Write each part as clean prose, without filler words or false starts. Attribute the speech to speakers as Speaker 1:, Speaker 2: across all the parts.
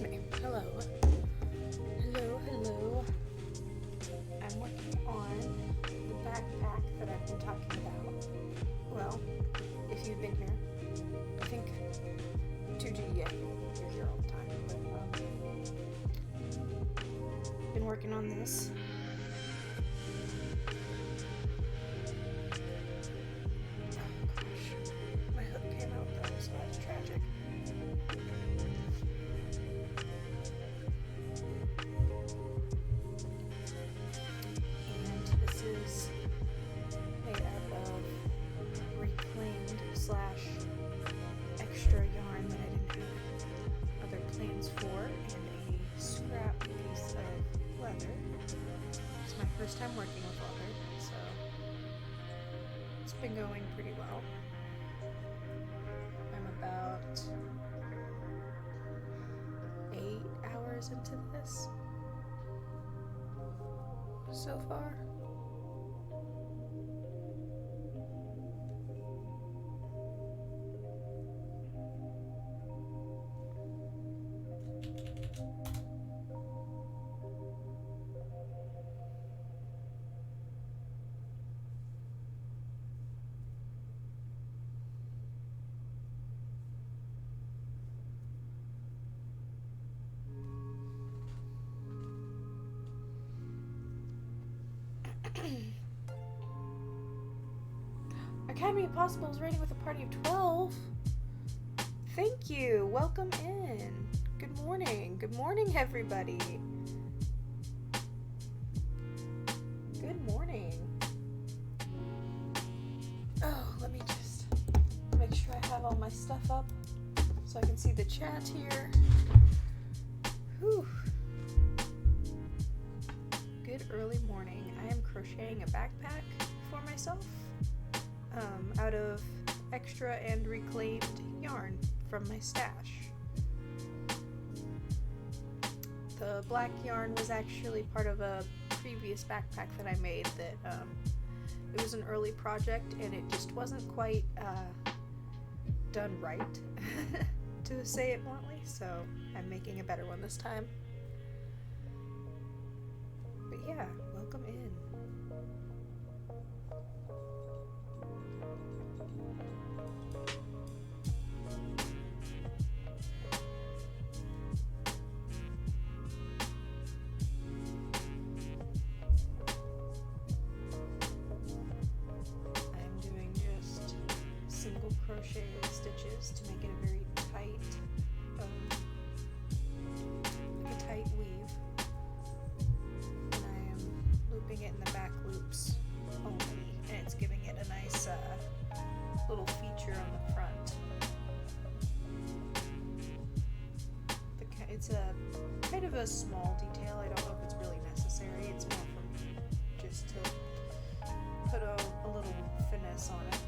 Speaker 1: Excuse me. Hello. Hello. I'm working on the backpack that I've been talking about. Well, if you've been here, I think Tiiiiime, you're here all the time. But, been working on this. Oh gosh, my hook came out though, so that's tragic. This is made out of reclaimed / extra yarn that I didn't have other plans for, and a scrap piece of leather. It's my first time working with leather, so it's been going pretty well. I'm about 8 hours into this so far. Academy of Possibles rating with a party of 12. Thank you. Welcome in. Good morning. Good morning, everybody. Good morning. Oh, let me just make sure I have all my stuff up so I can see the chat here. Whew. Good early morning. I am crocheting a backpack for myself. Out of extra and reclaimed yarn from my stash. The black yarn was actually part of a previous backpack that I made that it was an early project and it just wasn't quite done right, to say it bluntly, so I'm making a better one this time. But yeah, welcome in. Single crochet stitches to make it a very tight, weave, and I am looping it in the back loops only, and it's giving it a nice little feature on the front. It's a kind of a small detail. I don't know if it's really necessary. It's more for me just to put a little finesse on it.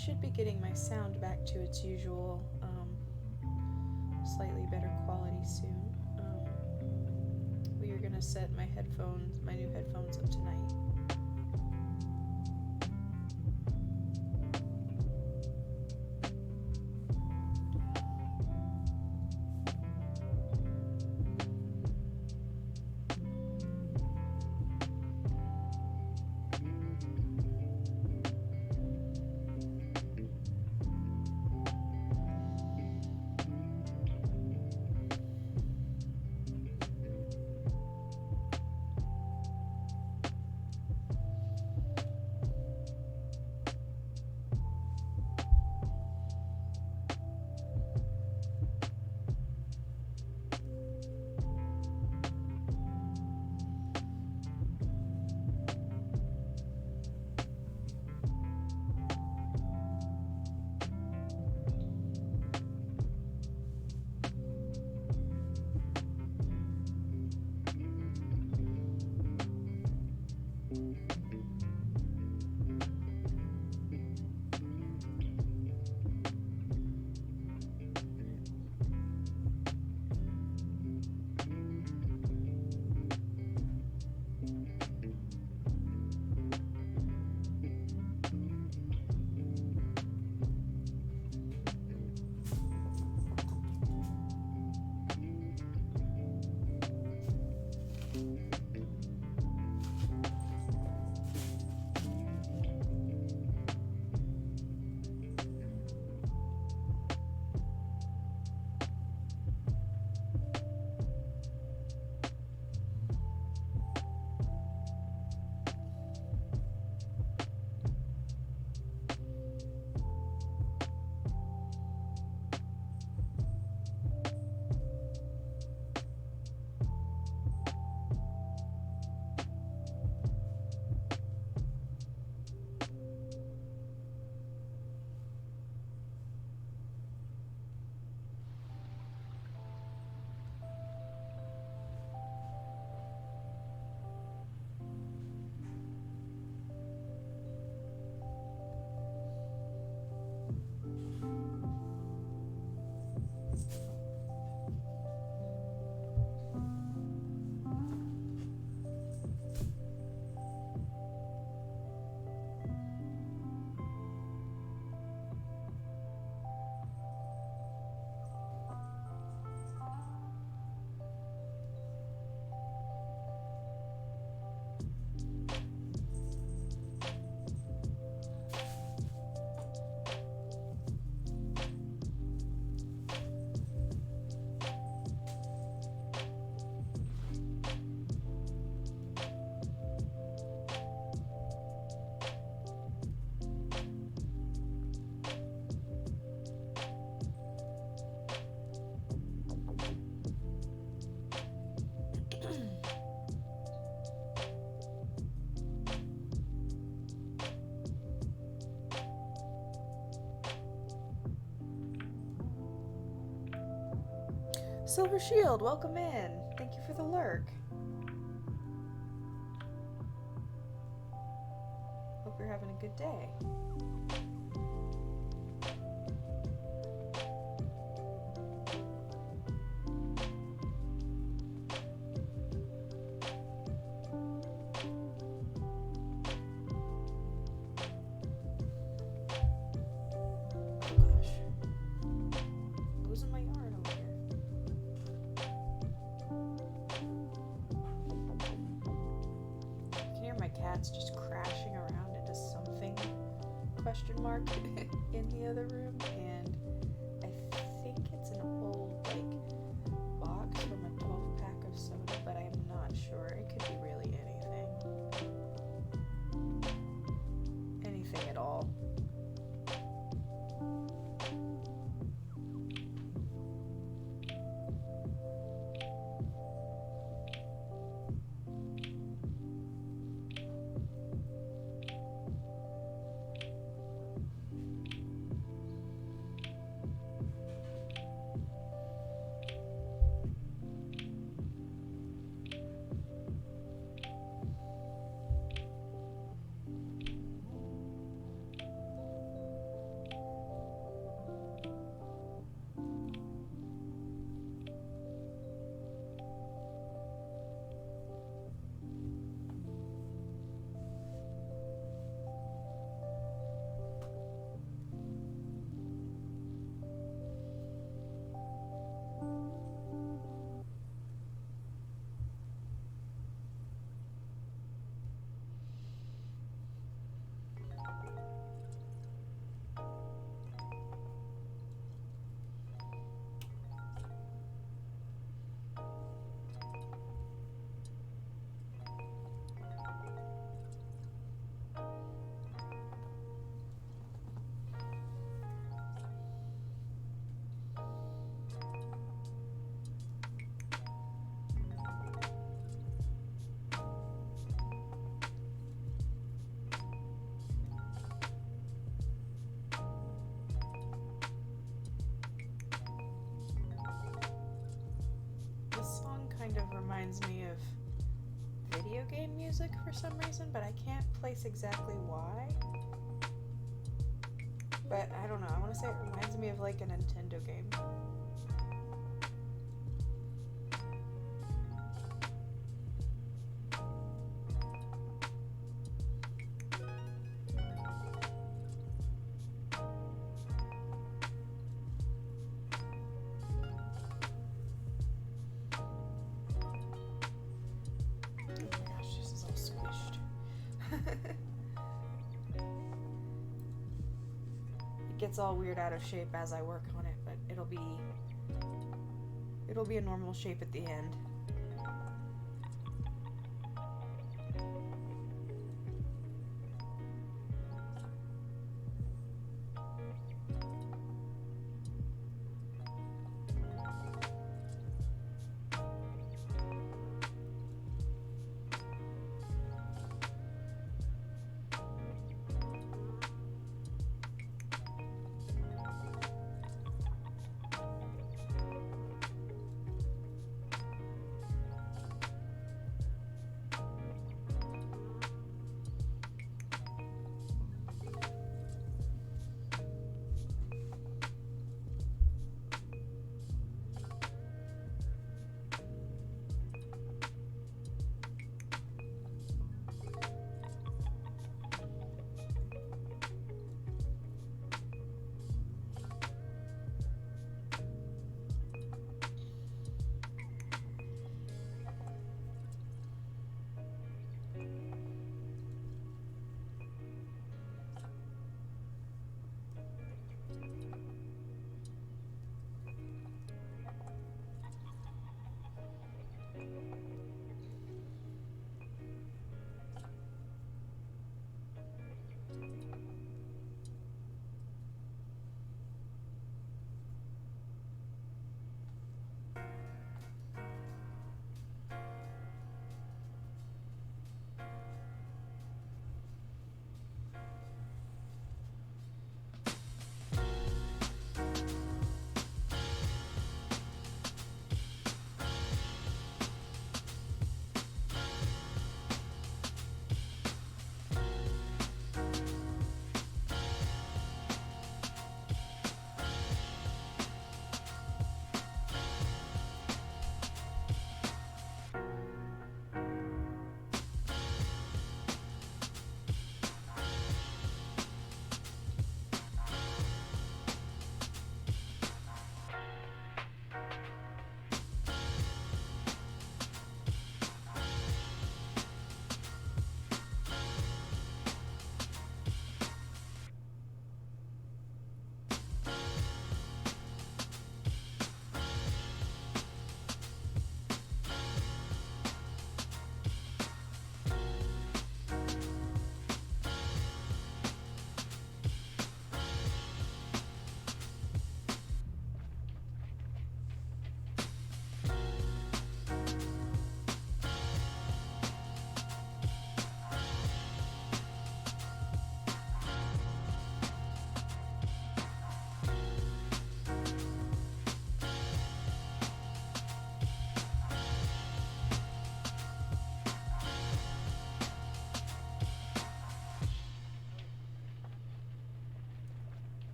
Speaker 1: should be getting my sound back to its usual, slightly better quality soon. We are gonna set my new headphones up tonight. Silver Shield, welcome in. Thank you for the lurk. Hope you're having a good day. Just crashing around into something in the other room, and I think it's an old box from a 12-pack of soda, but I'm not sure. It could be really anything at all. reminds me of video game music for some reason, but I can't place exactly why. But I don't know, I want to say it reminds me of like a Nintendo game. Gets all weird out of shape as I work on it, but it'll be a normal shape at the end.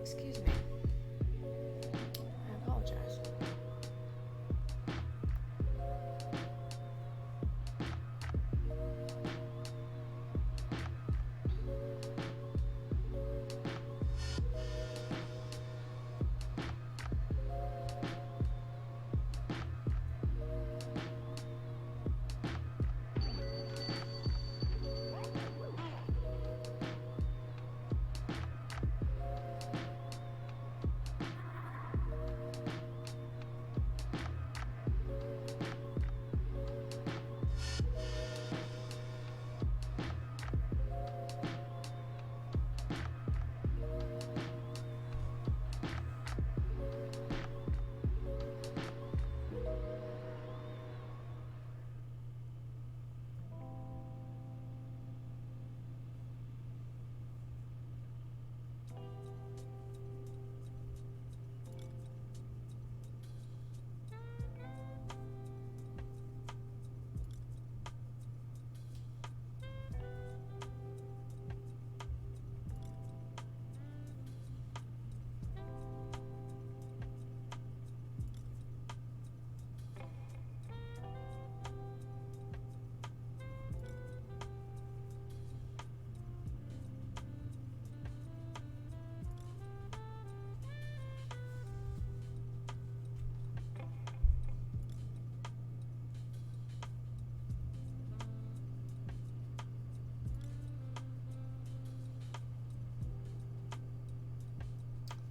Speaker 1: Excuse me. I apologize.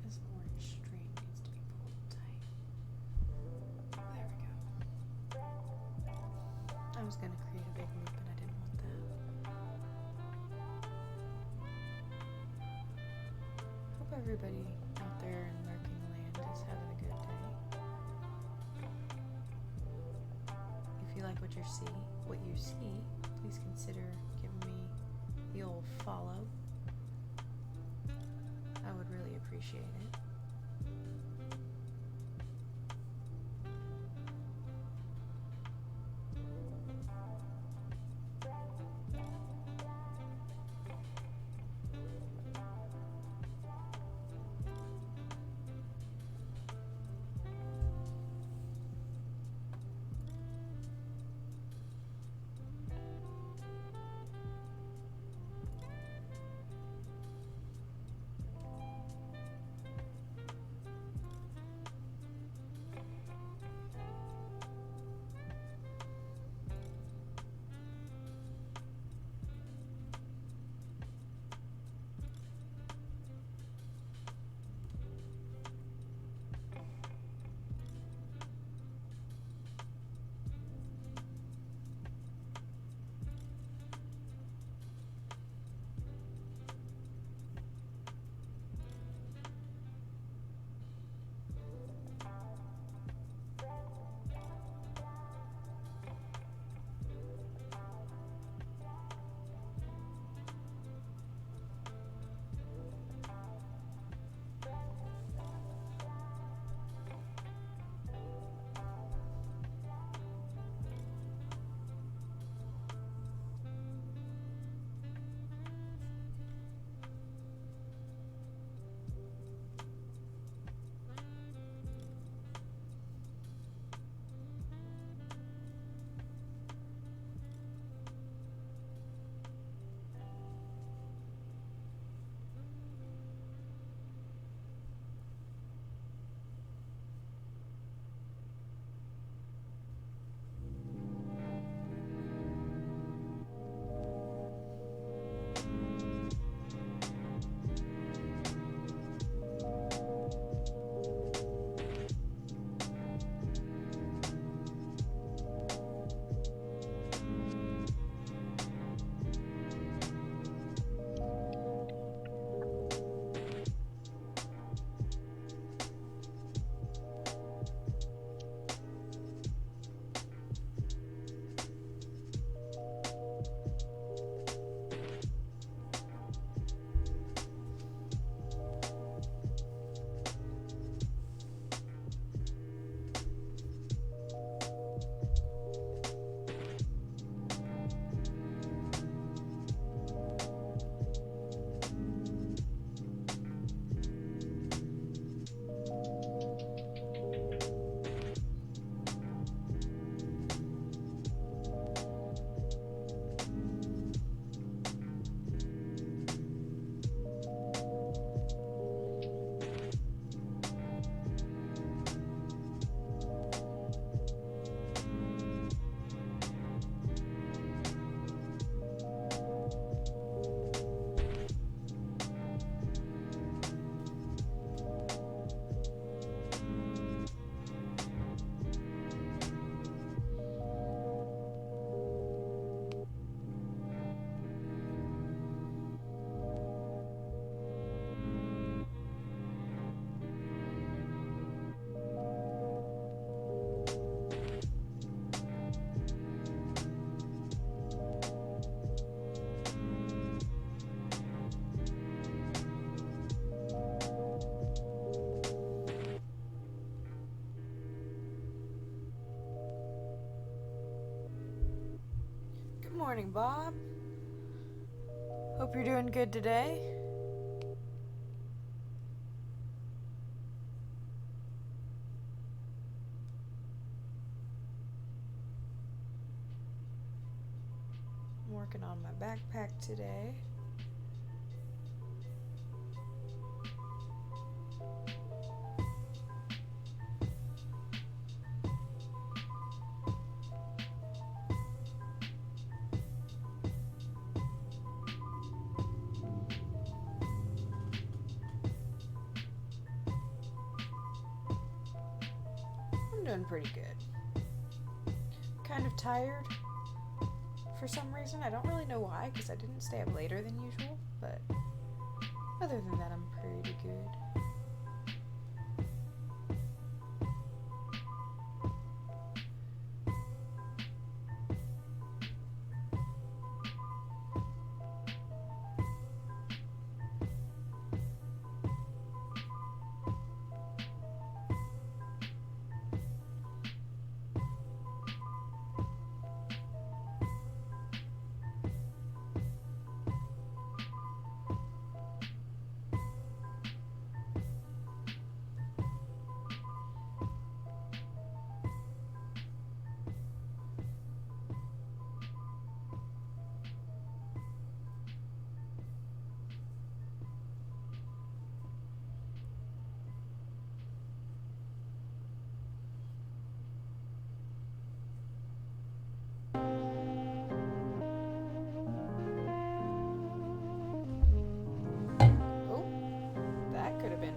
Speaker 1: This orange string needs to be pulled tight. There we go. I was gonna create a big loop and I didn't want that. Hope everybody out there in Lurking Land is having a good day. If you like what you see, please consider giving me the old follow. I would really appreciate it. morning, Bob. Hope you're doing good today. I'm working on my backpack today. Doing pretty good. Kind of tired for some reason. I don't really know why, because I didn't stay up later than usual, but other than that, I'm pretty good.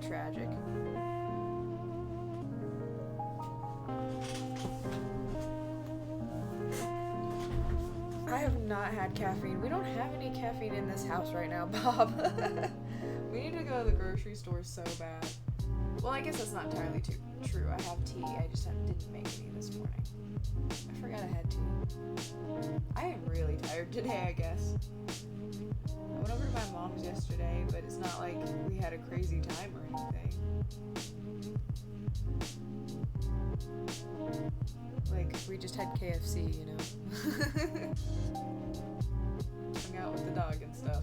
Speaker 1: Tragic. I have not had caffeine. We don't have any caffeine in this house right now, Bob. We need to go to the grocery store so bad. Well, I guess that's not entirely true. I have tea. I just didn't make any this morning. I forgot I had tea. I am really tired today, I guess. I went over to my mom's yesterday, but it's not like we had a crazy time or anything. Like, we just had KFC, you know? Hung out with the dog and stuff.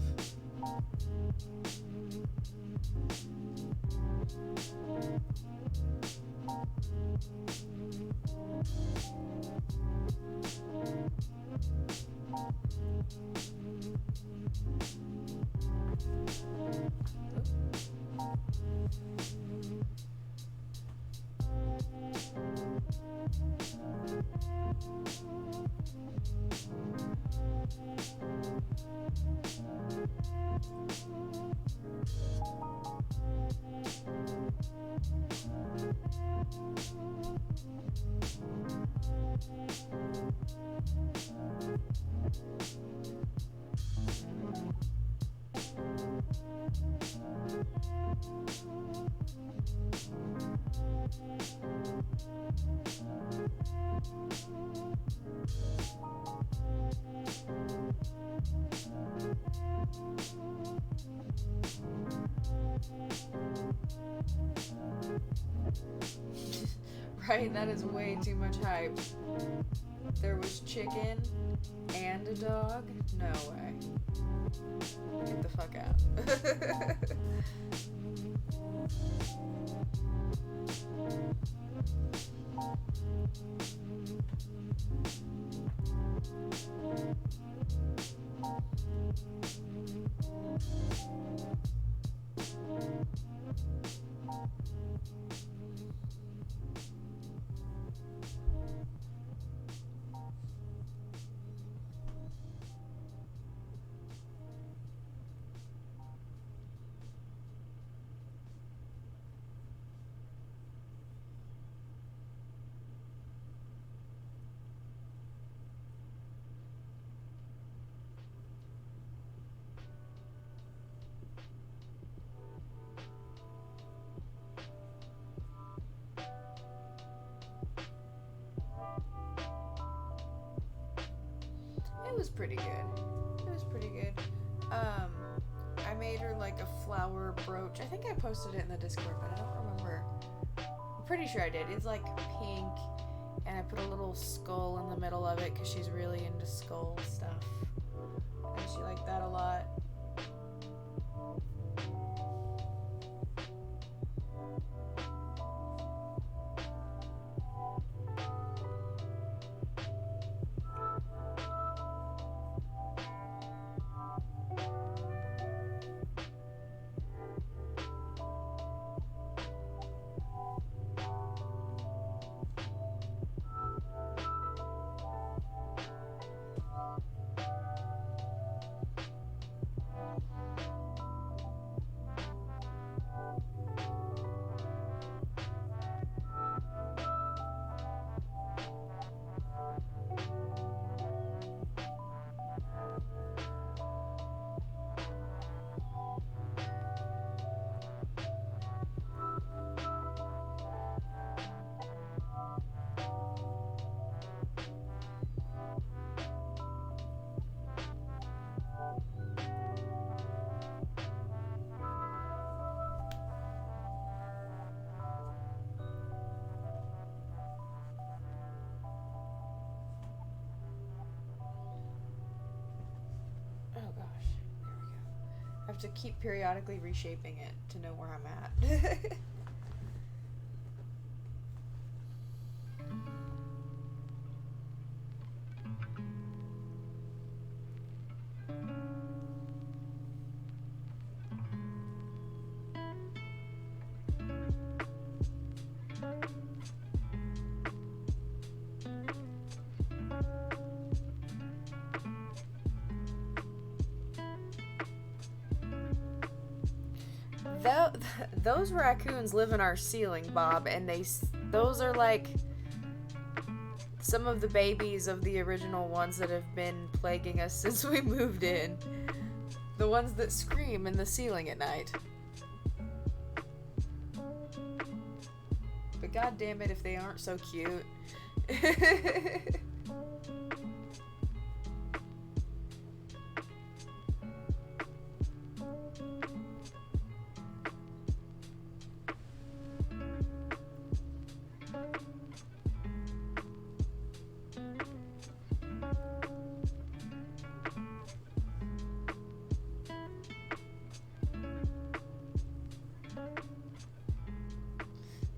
Speaker 1: Right? That is way too much hype. There was chicken and a dog? No way. Get the fuck out. It was pretty good. It was pretty good. I made her like a flower brooch. I think I posted it in the Discord, but I don't remember. I'm pretty sure I did. It's like pink And I put a little skull in the middle of it because she's really into skull stuff. And she liked that a lot. Oh gosh, there we go. I have to keep periodically reshaping it to know where I'm at. Those raccoons live in our ceiling, Bob, and those are like some of the babies of the original ones that have been plaguing us since we moved in. The ones that scream in the ceiling at night. But god damn it if they aren't so cute.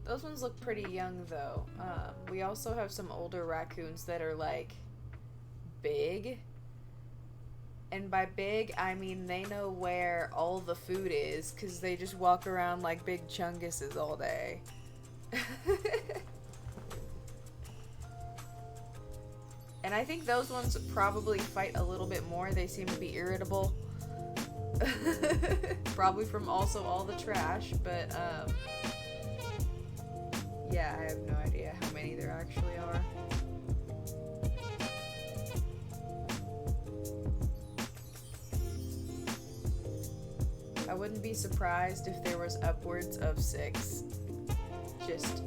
Speaker 1: Those ones look pretty young, though. We also have some older raccoons that are, like, big. And by big, I mean they know where all the food is, because they just walk around like big chunguses all day. And I think those ones probably fight a little bit more. They seem to be irritable. Probably from also all the trash, but, yeah, I have no idea how many there actually are. I wouldn't be surprised if there was upwards of 6 just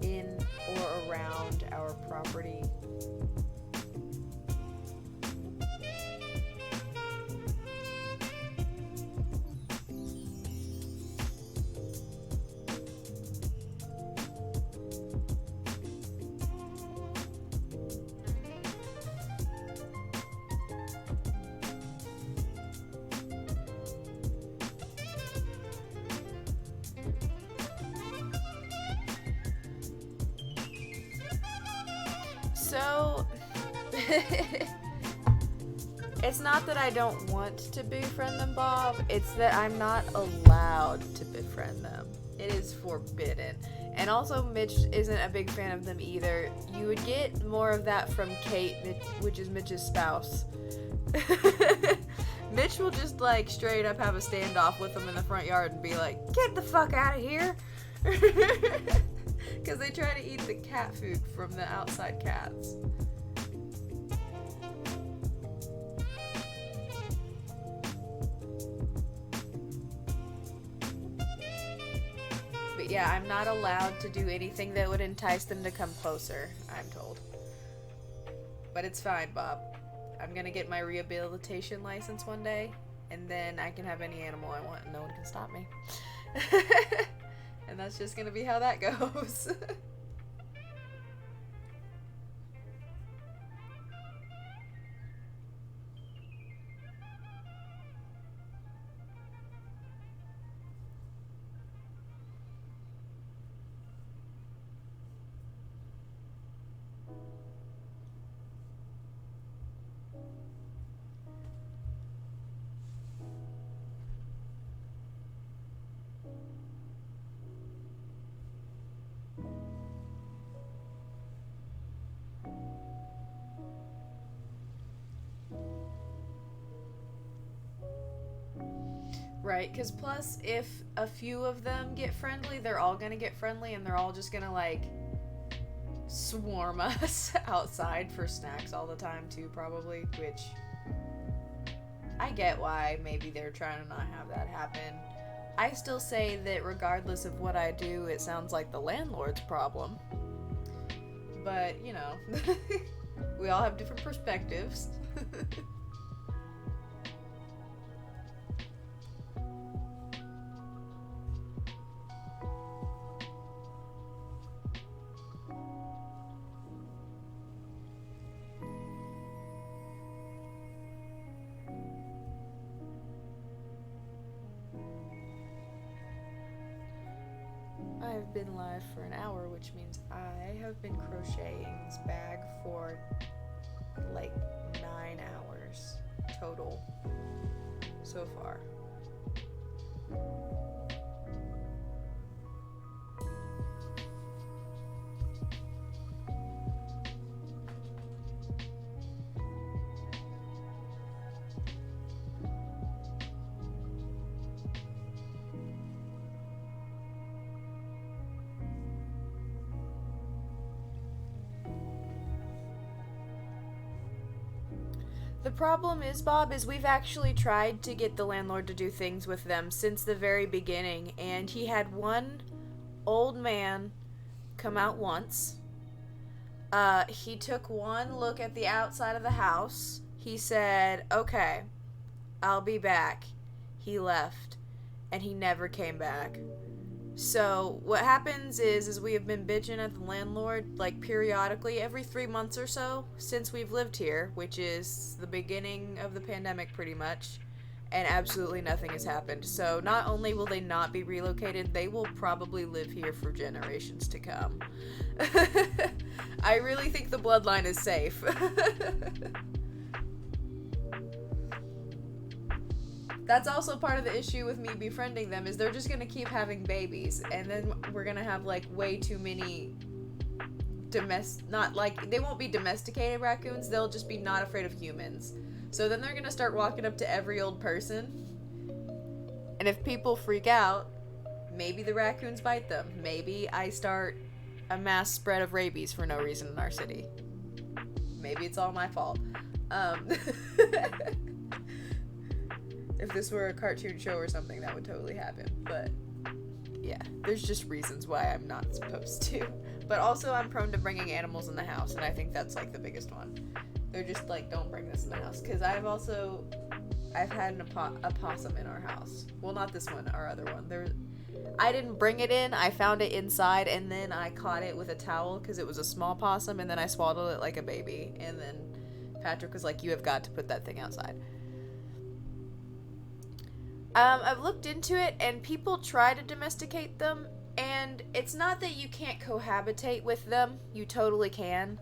Speaker 1: in or around our property. So, it's not that I don't want to befriend them, Bob. It's that I'm not allowed to befriend them. It is forbidden. And also, Mitch isn't a big fan of them either. You would get more of that from Kate, which is Mitch's spouse. Mitch will just, like, straight up have a standoff with them in the front yard and be like, "Get the fuck out of here!" Because they try to eat the cat food from the outside cats. But yeah, I'm not allowed to do anything that would entice them to come closer, I'm told. But it's fine, Bob. I'm gonna get my rehabilitation license one day, and then I can have any animal I want and no one can stop me. And that's just gonna be how that goes. Right, because plus, if a few of them get friendly, they're all gonna get friendly and they're all just gonna, like, swarm us outside for snacks all the time, too, probably, which I get why maybe they're trying to not have that happen. I still say that regardless of what I do, it sounds like the landlord's problem. But, you know, we all have different perspectives. I've been live for an hour, which means I have been crocheting this bag for like 9 hours total so far. The problem is, Bob, is we've actually tried to get the landlord to do things with them since the very beginning, and he had one old man come out once. He took one look at the outside of the house. He said, "Okay, I'll be back." He left, and he never came back. So what happens is we have been bitching at the landlord like periodically every 3 months or so since we've lived here, which is the beginning of the pandemic pretty much, and absolutely nothing has happened. So not only will they not be relocated, they will probably live here for generations to come. I really think the bloodline is safe. That's also part of the issue with me befriending them, is they're just gonna keep having babies, and then we're gonna have like way too many not like, they won't be domesticated raccoons, they'll just be not afraid of humans. So then they're gonna start walking up to every old person, and if people freak out, maybe the raccoons bite them. Maybe I start a mass spread of rabies for no reason in our city. Maybe it's all my fault. If this were a cartoon show or something, that would totally happen. But yeah, there's just reasons why I'm not supposed to. But also, I'm prone to bringing animals in the house, and I think that's like the biggest one. They're just like, don't bring this in the house. Because I've had a possum in our house. Well, not this one, our other one. I didn't bring it in. I found it inside, and then I caught it with a towel because it was a small possum, and then I swaddled it like a baby. And then Patrick was like, "You have got to put that thing outside." I've looked into it, and people try to domesticate them, and it's not that you can't cohabitate with them. You totally can.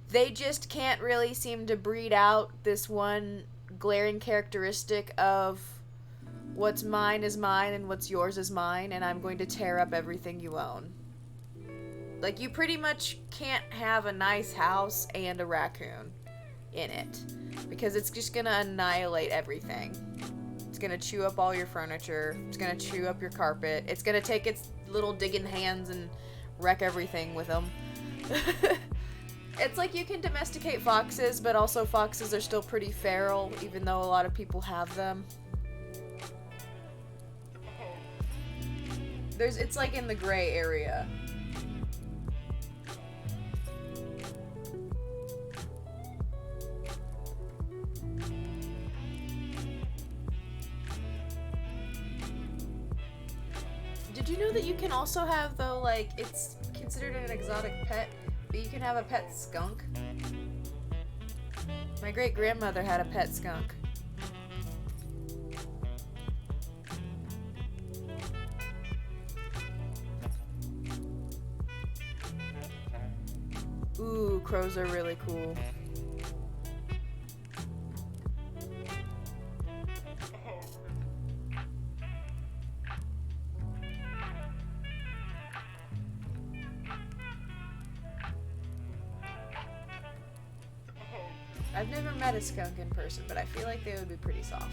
Speaker 1: They just can't really seem to breed out this one glaring characteristic of what's mine is mine and what's yours is mine, and I'm going to tear up everything you own. Like, you pretty much can't have a nice house and a raccoon in it, because it's just gonna annihilate everything. It's gonna chew up all your furniture, it's gonna chew up your carpet, it's gonna take its little digging hands and wreck everything with them. It's like you can domesticate foxes, but also foxes are still pretty feral, even though a lot of people have them. It's like in the gray area. Did you know that you can also have, though, like, it's considered an exotic pet, but you can have a pet skunk? My great-grandmother had a pet skunk. Ooh, crows are really cool. I've never met a skunk in person, but I feel like they would be pretty soft.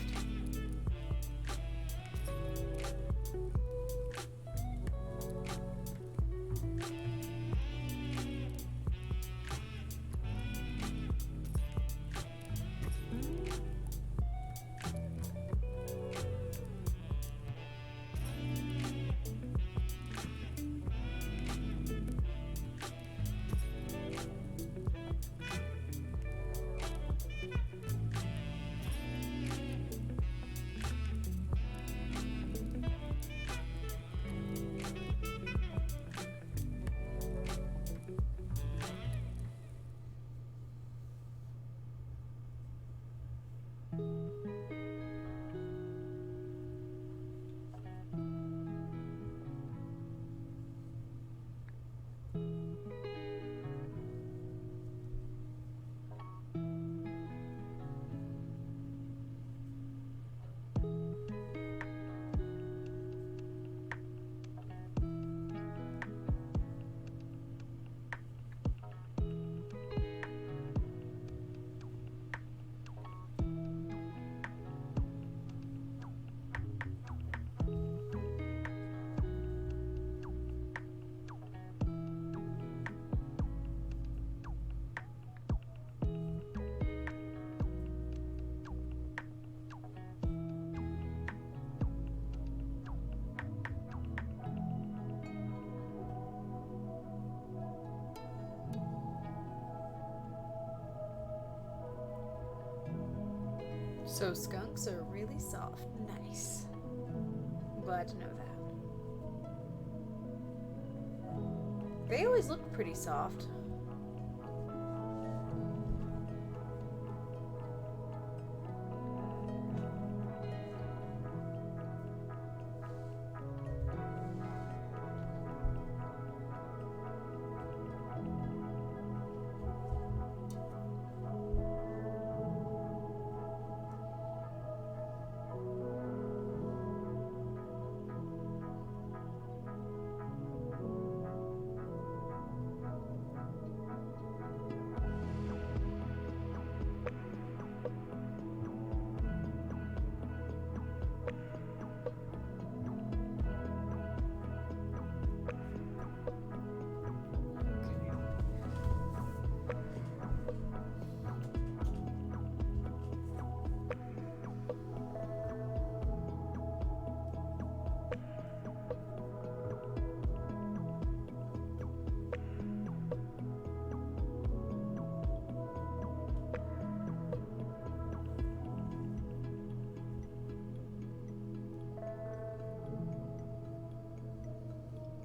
Speaker 1: So skunks are really soft. Nice. I'm glad to know that. They always look pretty soft.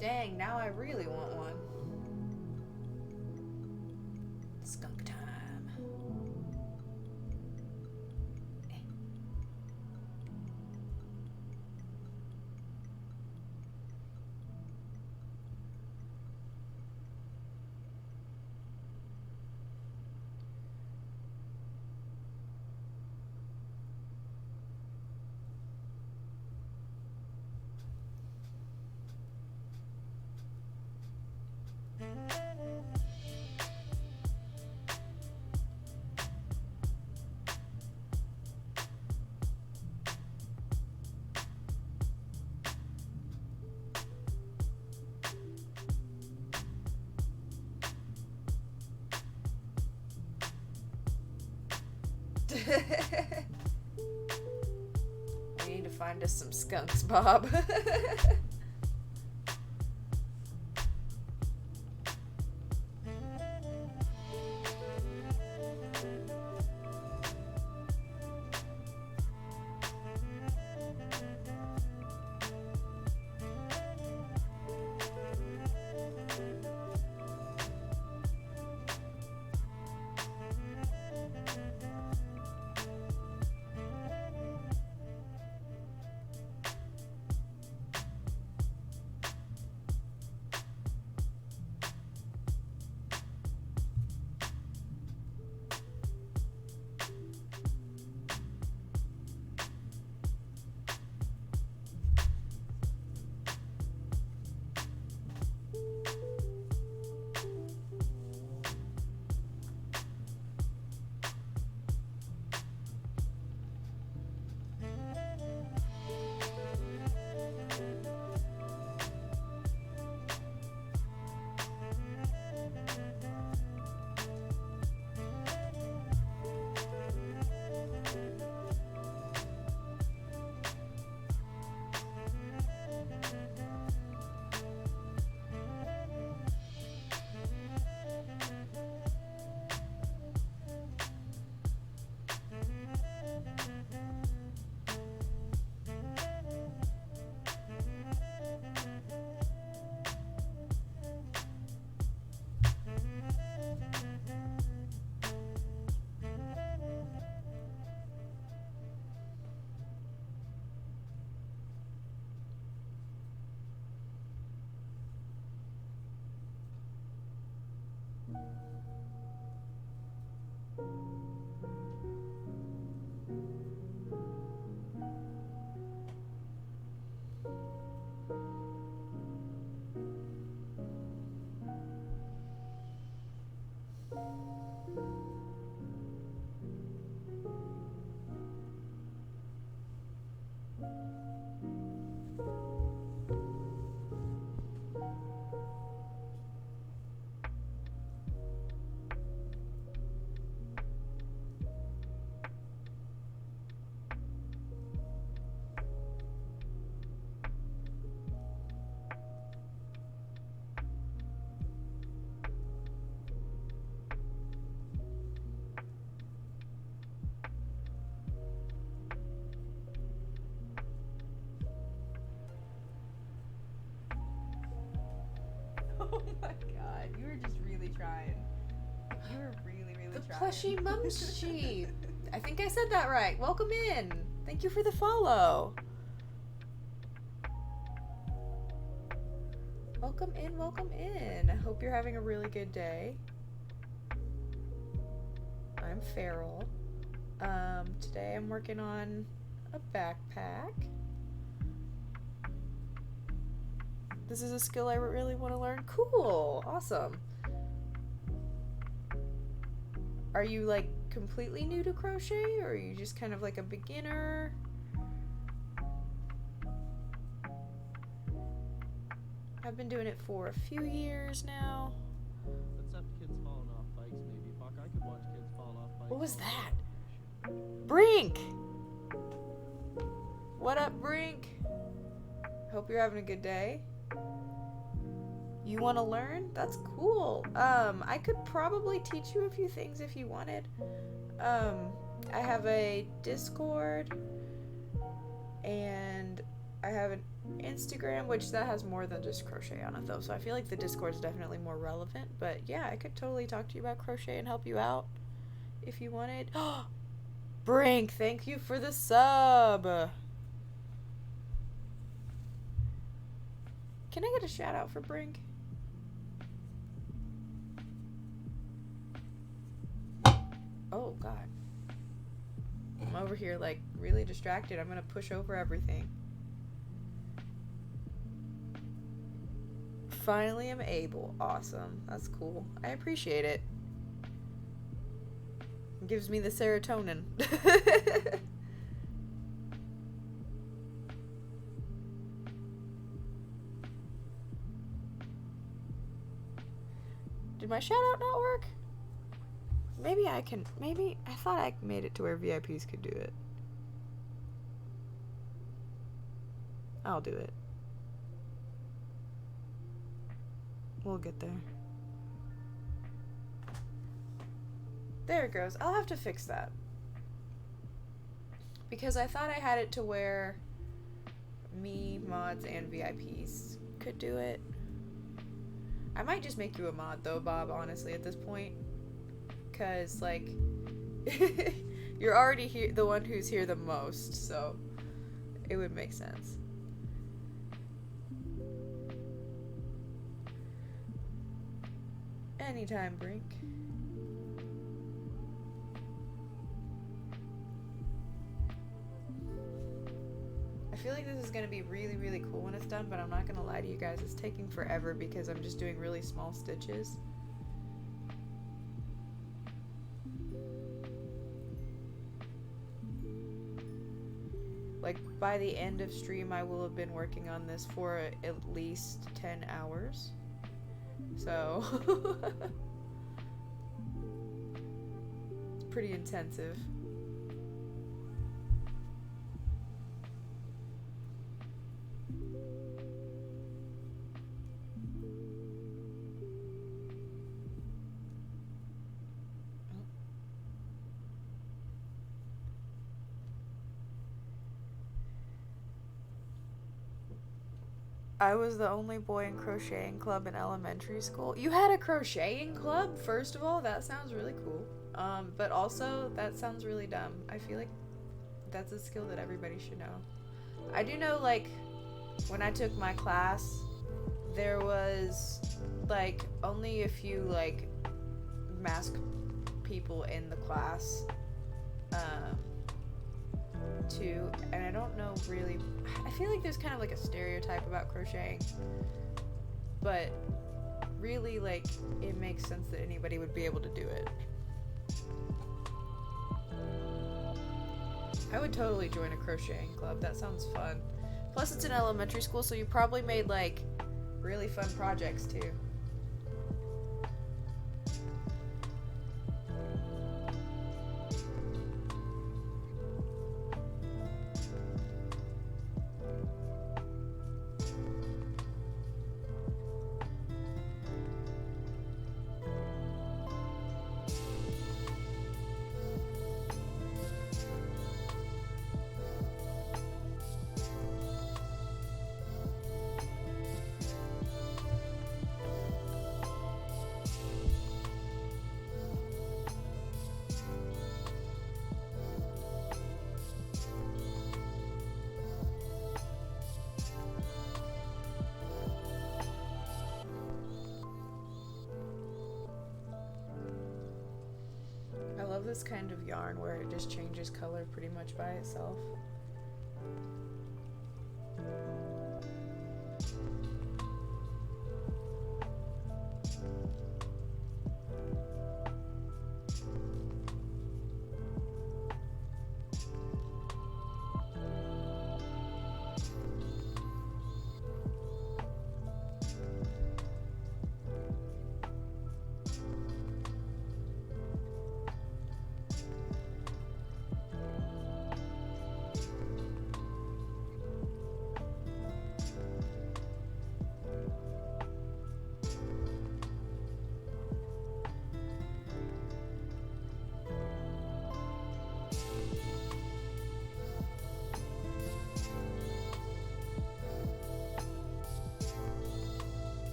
Speaker 1: Dang, now I really want one. Skunk time. We need to find us some skunks, Bob.
Speaker 2: Oh my god, you were just really trying. You were really, really
Speaker 1: The
Speaker 2: trying.
Speaker 1: plushy mumshi. I think I said that right. Welcome in. Thank you for the follow. Welcome in, welcome in. I hope you're having a really good day. I'm Feral. Today I'm working on a backpack. This is a skill I really want to learn. Cool. Awesome. Are you like completely new to crochet, or are you just kind of like a beginner? I've been doing it for a few years now.
Speaker 3: Except kids falling off bikes, maybe. Fuck, I could watch kids fall off bikes.
Speaker 1: What was
Speaker 3: all
Speaker 1: that?
Speaker 3: day.
Speaker 1: Brink! What up, Brink? Hope you're having a good day. You want to learn? That's cool. I could probably teach you a few things if you wanted. I have a Discord, and I have an Instagram, which that has more than just crochet on it though, so I feel like the Discord is definitely more relevant. But yeah, I could totally talk to you about crochet and help you out if you wanted. Brink, thank you for the sub. Can I get a shout out for Brink? Oh god, I'm over here like really distracted. I'm gonna push over everything. Finally am able. Awesome. That's cool. I appreciate it. It gives me the serotonin. Did my shout out not work? Maybe I can. Maybe I thought I made it to where VIPs could do it. I'll do it. We'll get there. There it goes. I'll have to fix that. Because I thought I had it to where me, mods, and VIPs could do it. I might just make you a mod though, Bob, honestly, at this point. Because, like, you're already here, the one who's here the most, so it would make sense. Anytime, Brink. I feel like this is going to be really, really cool when it's done, but I'm not going to lie to you guys. It's taking forever because I'm just doing really small stitches. Like, by the end of stream, I will have been working on this for at least 10 hours. So, it's pretty intensive. I was the only boy in crocheting club in elementary school. You had a crocheting club? First of all, that sounds really cool. But also, that sounds really dumb. I feel like that's a skill that everybody should know. I do know, like, when I took my class, there was, like, only a few, like, mask people in the class too, and I don't know really. I feel like there's kind of like a stereotype about crocheting, but really, like, it makes sense that anybody would be able to do it. I would totally join a crocheting club. That sounds fun. Plus, it's in elementary school, so you probably made, like, really fun projects, too. I love this kind of yarn where it just changes color pretty much by itself.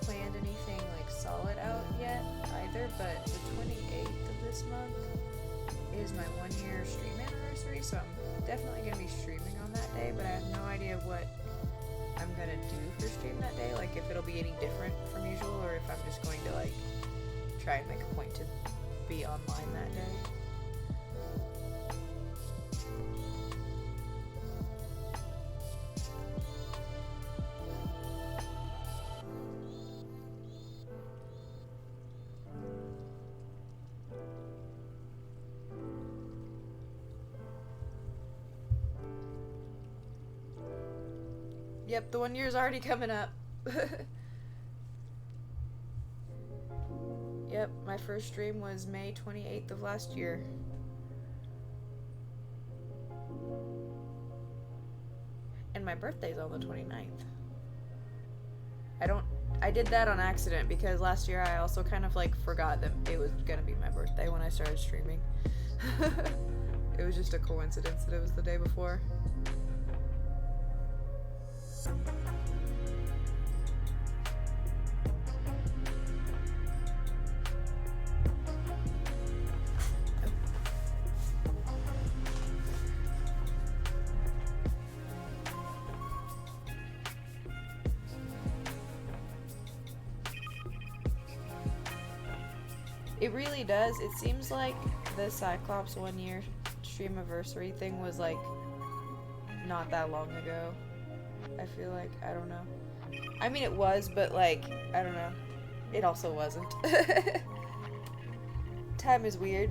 Speaker 1: Planned anything like solid out yet either, but the 28th of this month is my 1-year stream anniversary, so I'm definitely going to be streaming on that day, but I have no idea what I'm going to do for stream that day, like if it'll be any different from usual, or if I'm just going to like try and make a point to be online that day. Yep, the 1 year's already coming up. Yep, my first stream was May 28th of last year. And my birthday's on the 29th. I did that on accident because last year I also kind of like forgot that it was gonna be my birthday when I started streaming. It was just a coincidence that it was the day before. It really does. It seems like the Cyclops 1-year stream anniversary thing was like not that long ago. I feel like, I don't know. I mean, it was, but like, I don't know. It also wasn't. Time is weird.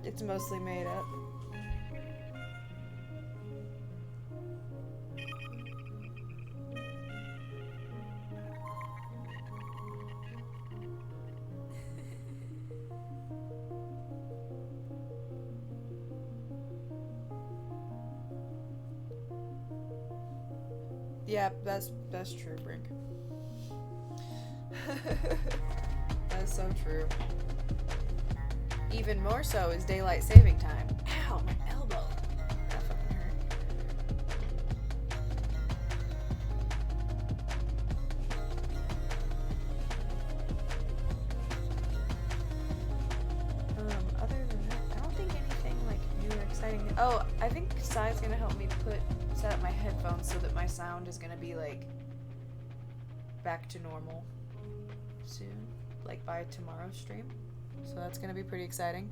Speaker 1: It's mostly made up. Yeah, that's true, Brink. That's so true. Even more so is daylight saving time. Ow, my elbow. That fucking hurt. Oh, I think Sai's gonna help me set up my headphones so that my sound is gonna be like back to normal soon, like by tomorrow's stream. So that's gonna be pretty exciting.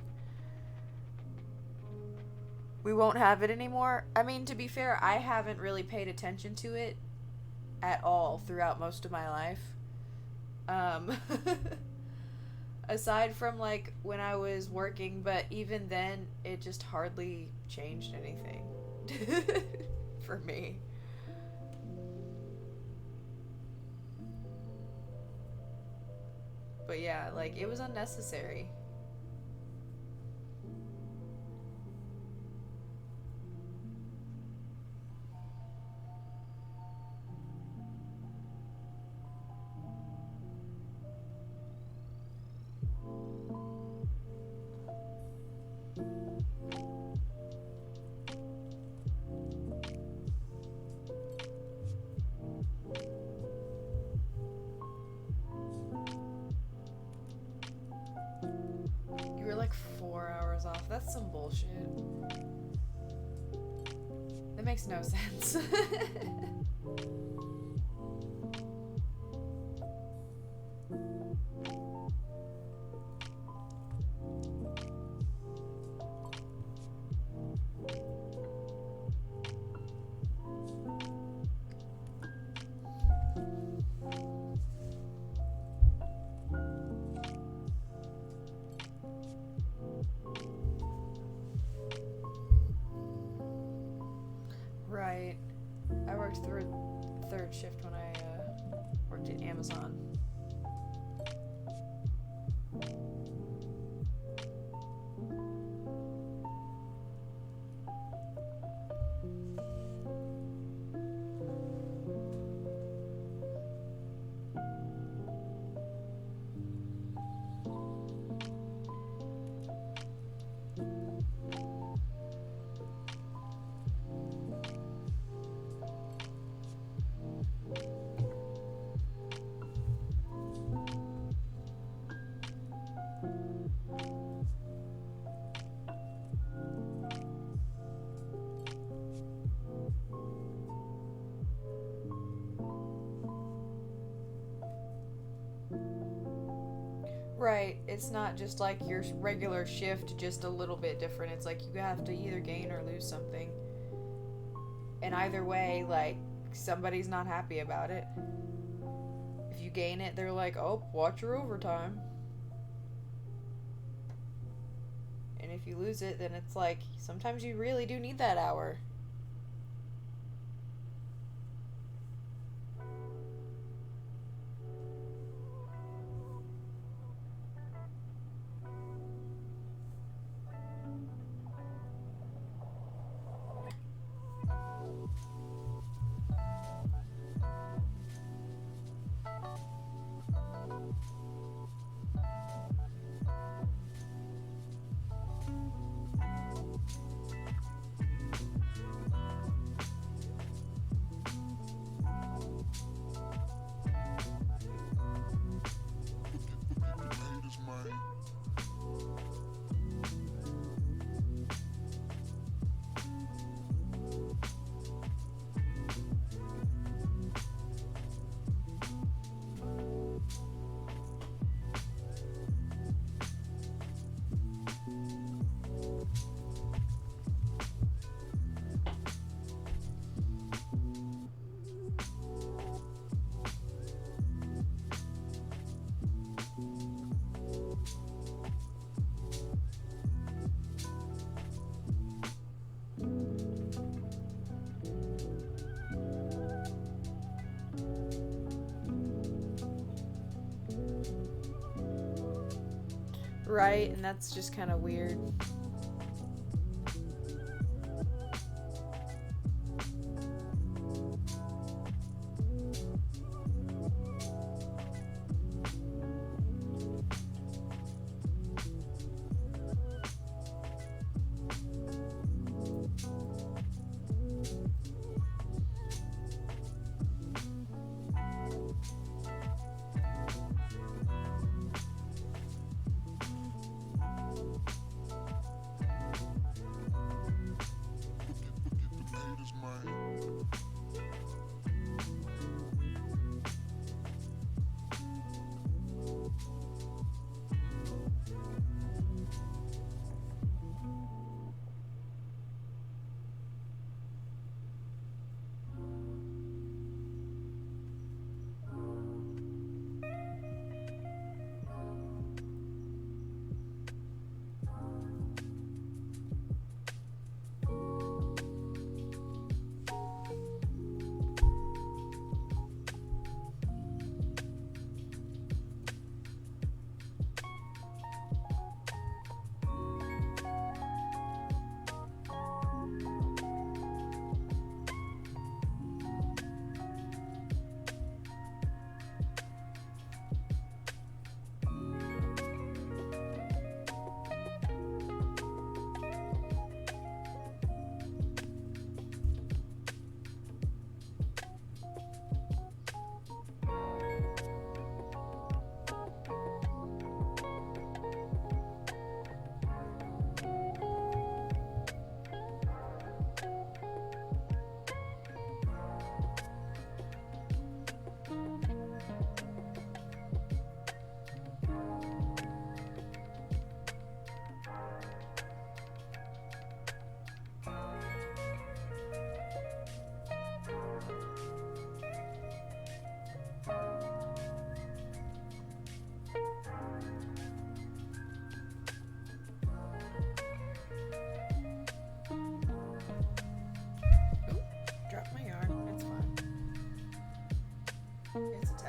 Speaker 1: We won't have it anymore. I mean, to be fair, I haven't really paid attention to it at all throughout most of my life. Aside from like when I was working, but even then it just hardly changed anything for me. But yeah, like it was unnecessary. You were like 4 hours off. That's some bullshit. That makes no sense. Right. I worked through third shift when I worked at Amazon. Right. It's not just like your regular shift, just a little bit different. It's like you have to either gain or lose something. And either way, like, somebody's not happy about it. If you gain it, they're like, oh, watch your overtime. And if you lose it, then it's like, sometimes you really do need that hour. Right, and that's just kind of weird.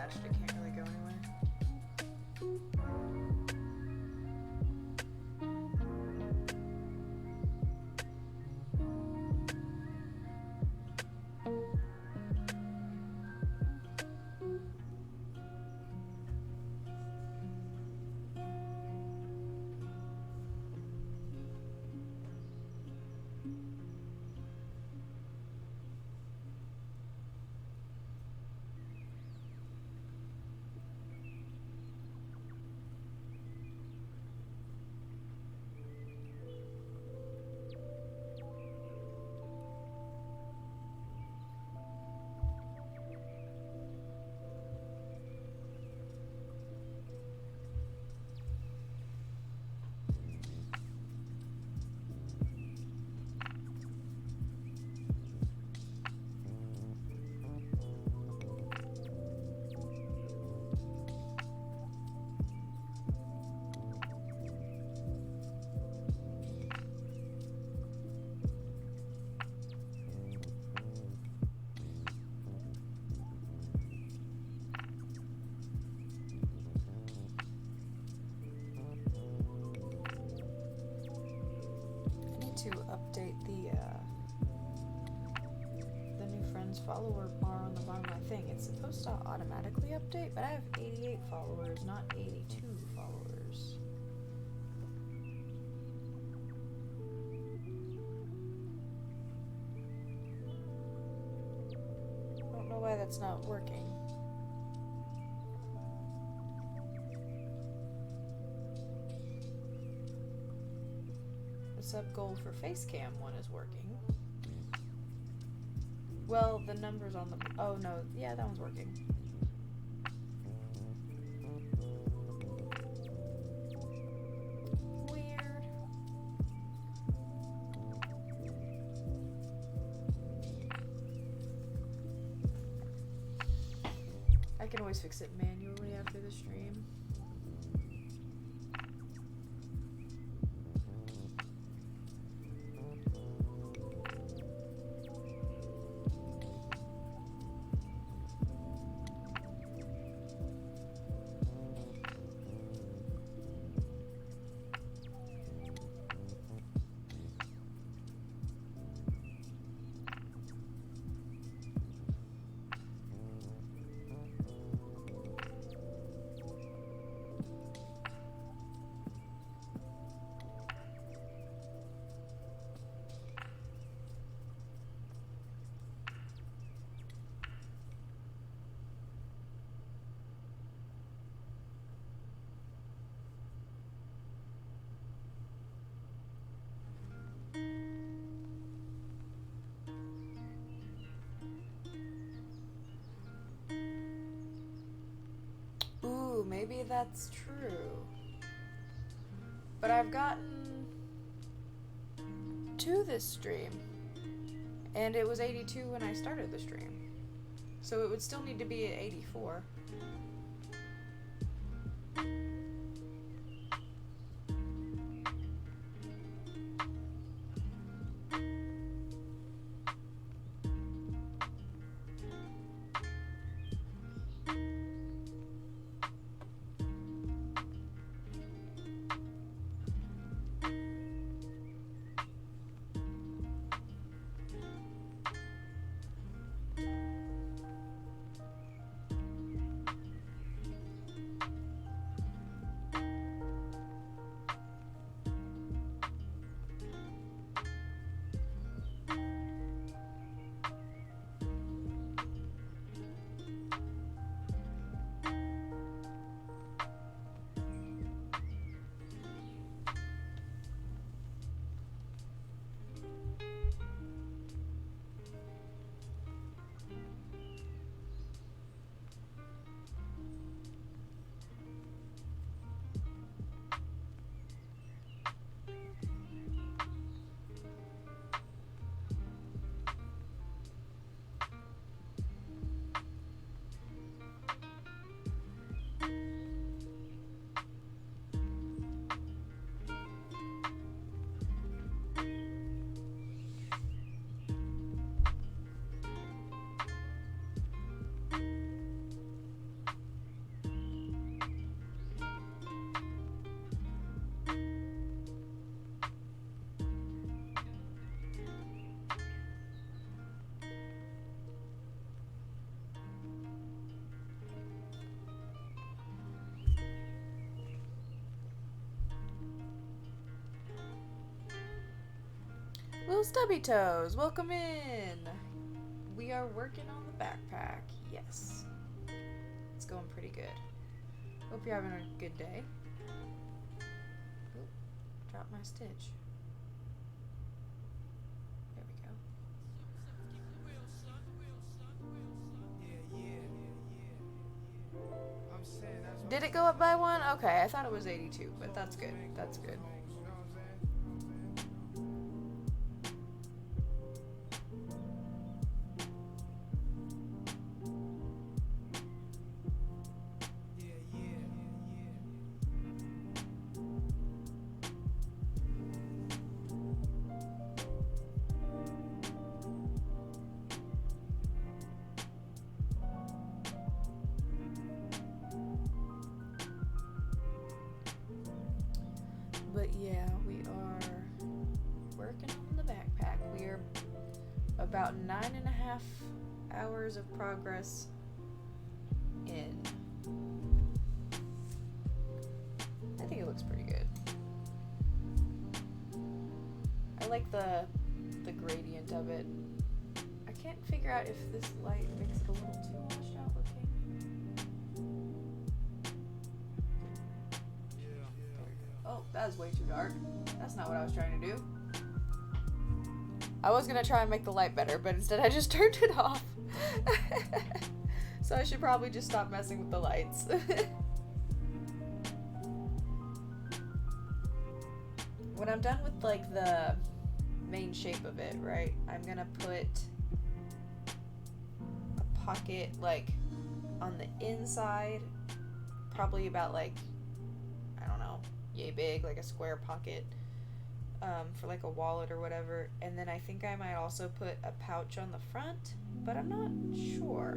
Speaker 1: attached, it can't really go anywhere. To update the new friends follower bar on the bottom of my thing. It's supposed to automatically update, but I have 88 followers, not 82 followers. I don't know why that's not working. Sub goal for Facecam one is working. Well, the numbers on the... Oh, no. Yeah, that one's working. Weird. I can always fix it manually after the stream. Ooh, maybe that's true. But I've gotten to this stream, and it was 82 when I started the stream. So it would still need to be at 84. Stubby Toes, welcome in. We are working on the backpack. Yes. It's going pretty good. Hope you're having a good day. Oop, dropped my stitch. There we go. Did it go up by one? Okay, I thought it was 82, but that's good. That's good. But yeah, we are working on the backpack. We are about 9.5 hours of progress in. I think it looks pretty good. I like the gradient of it. I can't figure out if this light makes it a little too washed out looking. Oh, that is way too dark. That's not what I was trying to do. I was gonna try and make the light better, but instead I just turned it off. So I should probably just stop messing with the lights. When I'm done with like the main shape of it, right, I'm gonna put a pocket like on the inside, probably about like, I don't know, yay big, like a square pocket, for like a wallet or whatever. And then I think I might also put a pouch on the front, but I'm not sure.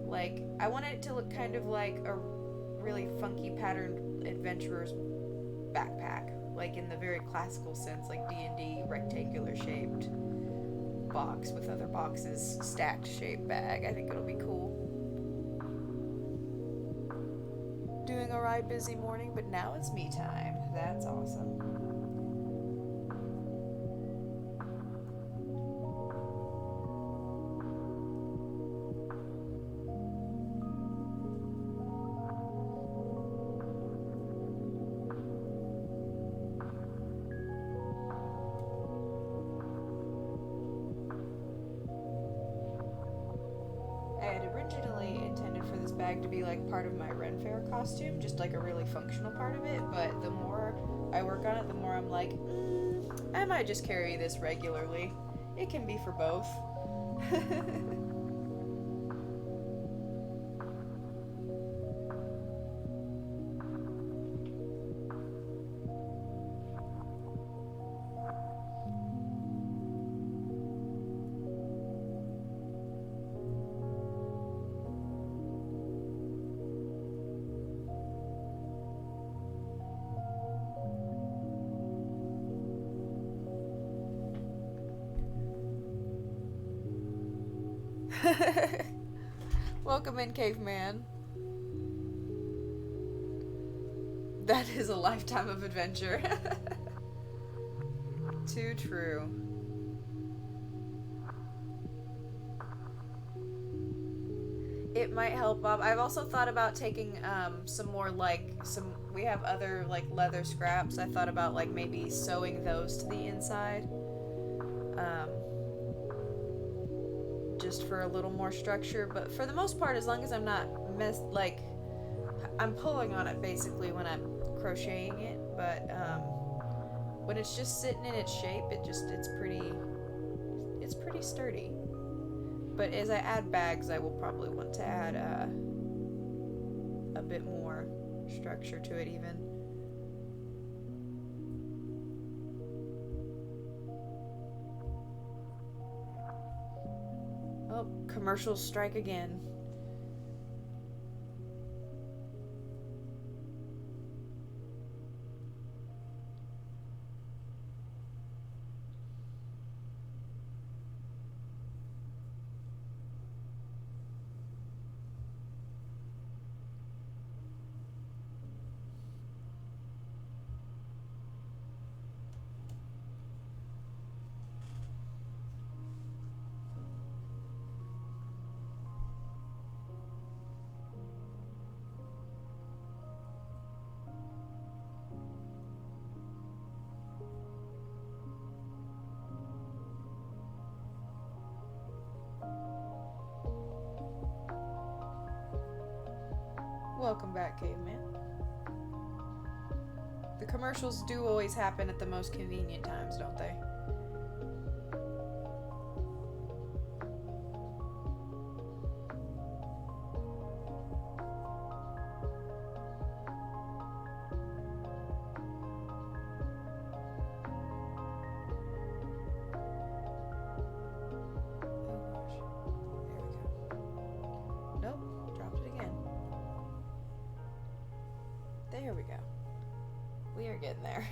Speaker 1: Like, I want it to look kind of like a really funky patterned adventurer's backpack, like in the very classical sense, like D&D rectangular shaped box with other boxes stacked shaped bag. I think it'll be cool. Doing alright, busy morning, but now it's me time. That's awesome. I had originally intended for this bag to be like part of my Ren Fair costume, just like a really functional part of it, but the more I work on it, the more I'm like, I might just carry this regularly. It can be for both. Welcome in, caveman. That is a lifetime of adventure. Too true. It might help, Bob. I've also thought about taking some more we have other like leather scraps. I thought about like maybe sewing those to the inside. Just for a little more structure, but for the most part, as long as I'm not I'm pulling on it basically when I'm crocheting it, but when it's just sitting in its shape, it's pretty sturdy. But as I add bags, I will probably want to add a bit more structure to it even. Oh, commercials strike again. Welcome back, caveman. The commercials do always happen at the most convenient times, don't they? There we go. We are getting there.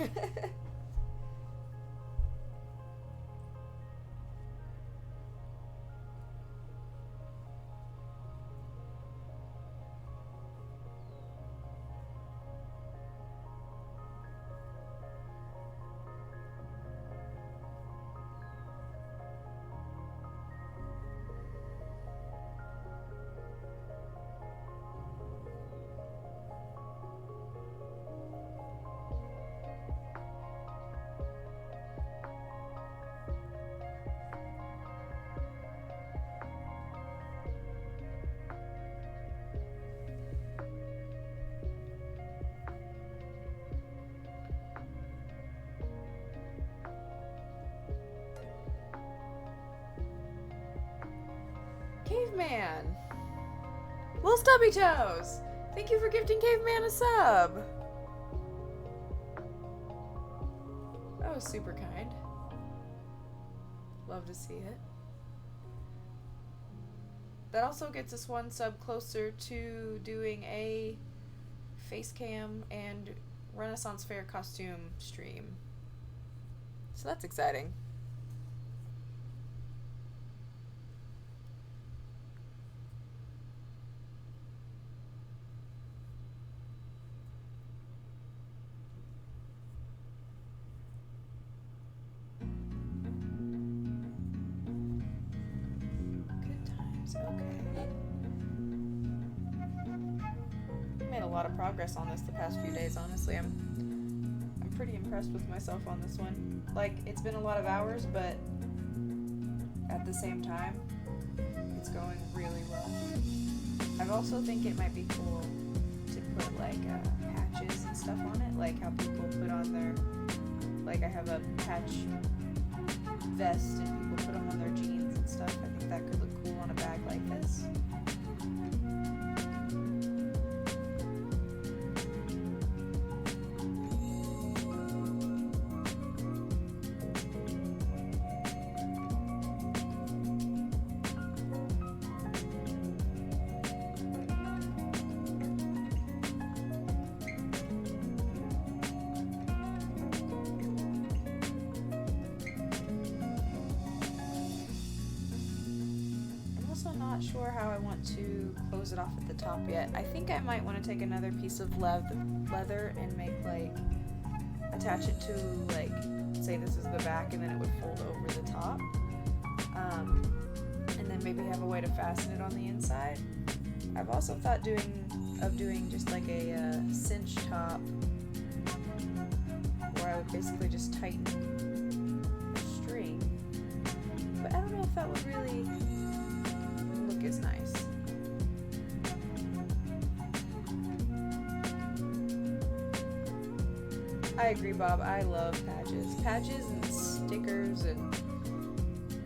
Speaker 1: Caveman! Little Stubby Toes! Thank you for gifting Caveman a sub! That was super kind. Love to see it. That also gets us one sub closer to doing a face cam and Renaissance Fair costume stream. So that's exciting. Okay. Made a lot of progress on this the past few days, honestly. I'm pretty impressed with myself on this one. Like, it's been a lot of hours, but at the same time, it's going really well. I also think it might be cool to put like patches and stuff on it, like how people put on their, like I have a patch vest and people put them on their jeans and stuff. I think that could look cool on a bag like this. Not sure how I want to close it off at the top yet. I think I might want to take another piece of leather and make like attach it to like say this is the back and then it would fold over the top, and then maybe have a way to fasten it on the inside. I've also thought of doing just like a cinch top where I would basically just tighten the string, but I don't know if that would really is nice. I agree, Bob. I love patches. Patches and stickers and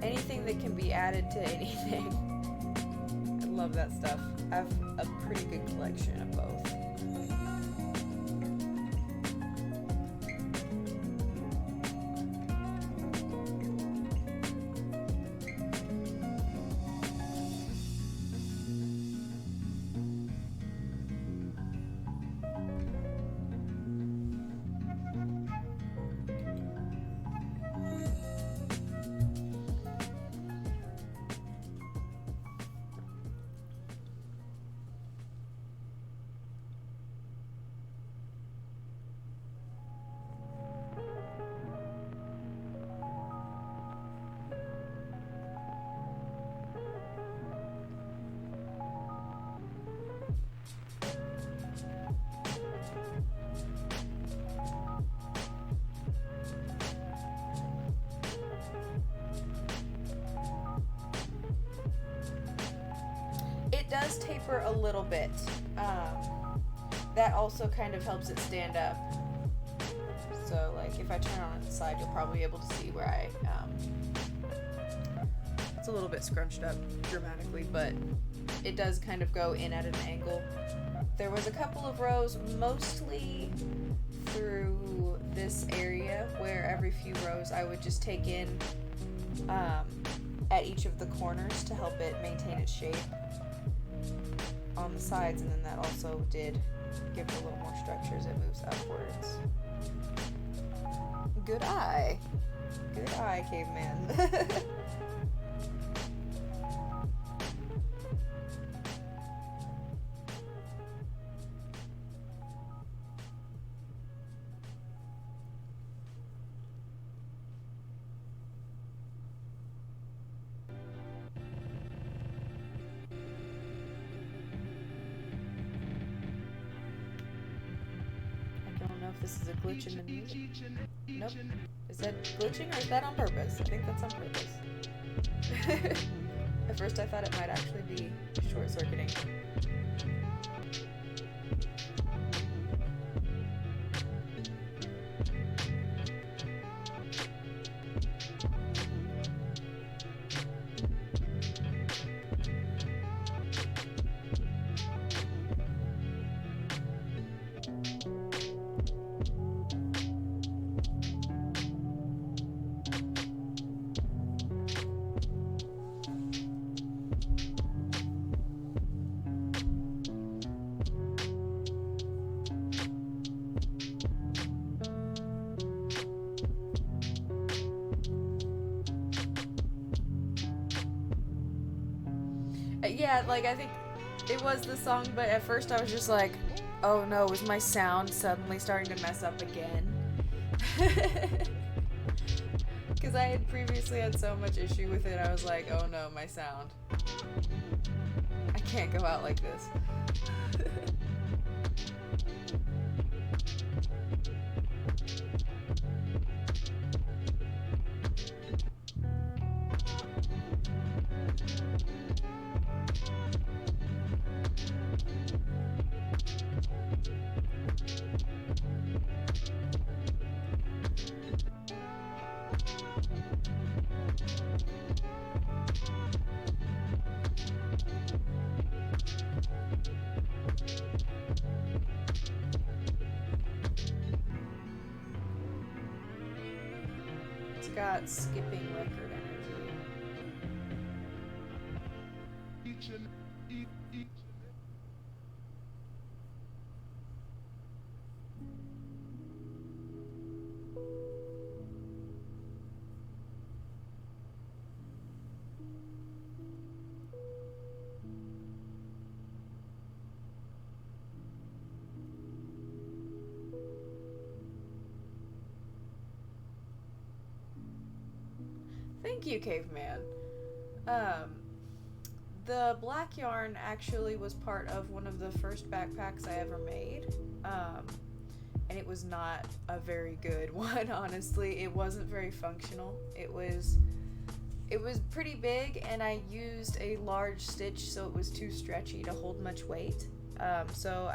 Speaker 1: anything that can be added to anything. I love that stuff. I have a pretty good collection of both. It does taper a little bit.
Speaker 2: that also kind of helps it stand up. So like if I turn on its side, you'll probably be able to see where it's a little bit scrunched up dramatically, but it does kind of go in at an angle. There was a couple of rows, mostly through this area, where every few rows I would just take in at each of the corners to help it maintain its shape on the sides, and then that also did give it a little more structure as it moves upwards. Good eye. Good eye, caveman. This is a glitch in the music. Nope. Is that glitching or is that on purpose? I think that's on purpose. At first I thought it might actually be short-circuiting. Yeah, like, I think it was the song, but at first I was just like, oh no, was my sound suddenly starting to mess up again? Because I had previously had so much issue with it, I was like, oh no, my sound. I can't go out like this. Got skipping record energy. Thank you, caveman. The black yarn actually was part of one of the first backpacks I ever made. And it was not a very good one, honestly. It wasn't very functional. It was pretty big, and I used a large stitch, so it was too stretchy to hold much weight. So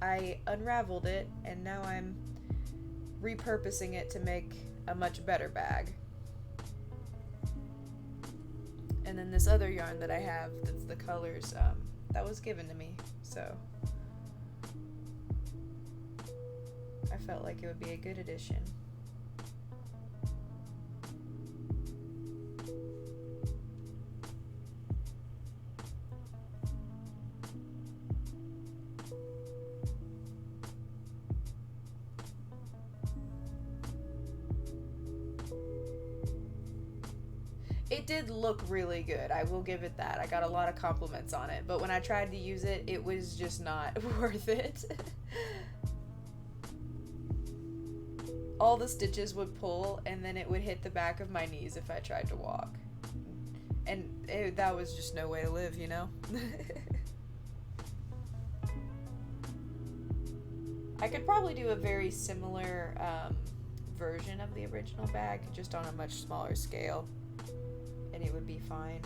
Speaker 2: I unraveled it, and now I'm repurposing it to make a much better bag. And then this other yarn that I have, that's the colors, that was given to me, so I felt like it would be a good addition. It did look really good, I will give it that. I got a lot of compliments on it, but when I tried to use it, it was just not worth it. All the stitches would pull, and then it would hit the back of my knees if I tried to walk. And that was just no way to live, you know? I could probably do a very similar version of the original bag, just on a much smaller scale. And it would be fine.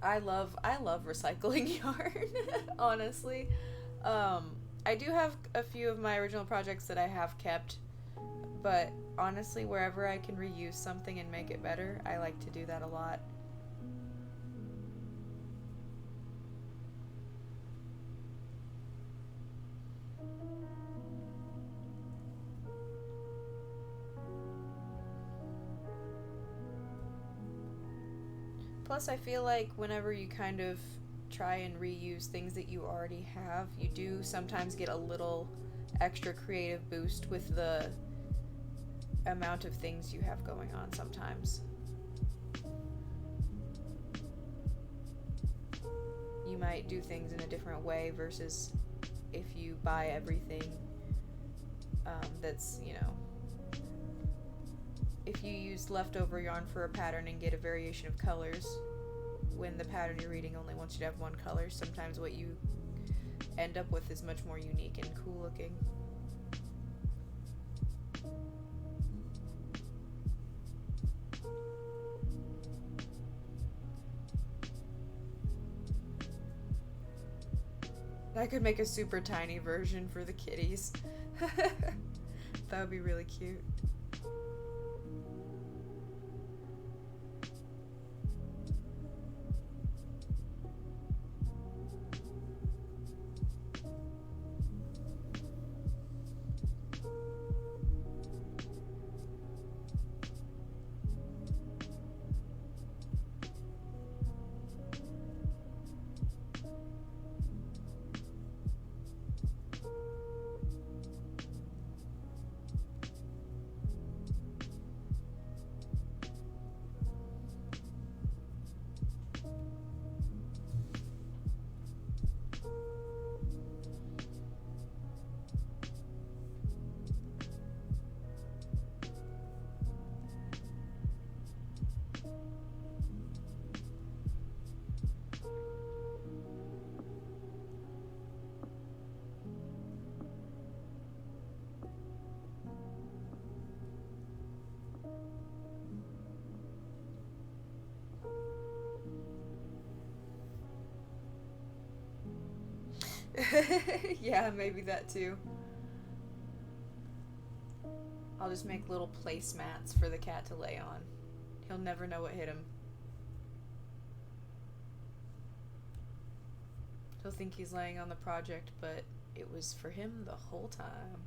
Speaker 2: I love recycling yarn, honestly. I do have a few of my original projects that I have kept, but honestly, wherever I can reuse something and make it better, I like to do that a lot. Plus, I feel like whenever you kind of try and reuse things that you already have, you do sometimes get a little extra creative boost with the amount of things you have going on sometimes. You might do things in a different way versus if you buy everything that's, if you use leftover yarn for a pattern and get a variation of colors when the pattern you're reading only wants you to have one color, sometimes what you end up with is much more unique and cool looking. I could make a super tiny version for the kitties. That would be really cute. Yeah, maybe that too. I'll just make little placemats for the cat to lay on. He'll never know what hit him. He'll think he's laying on the project, but it was for him the whole time.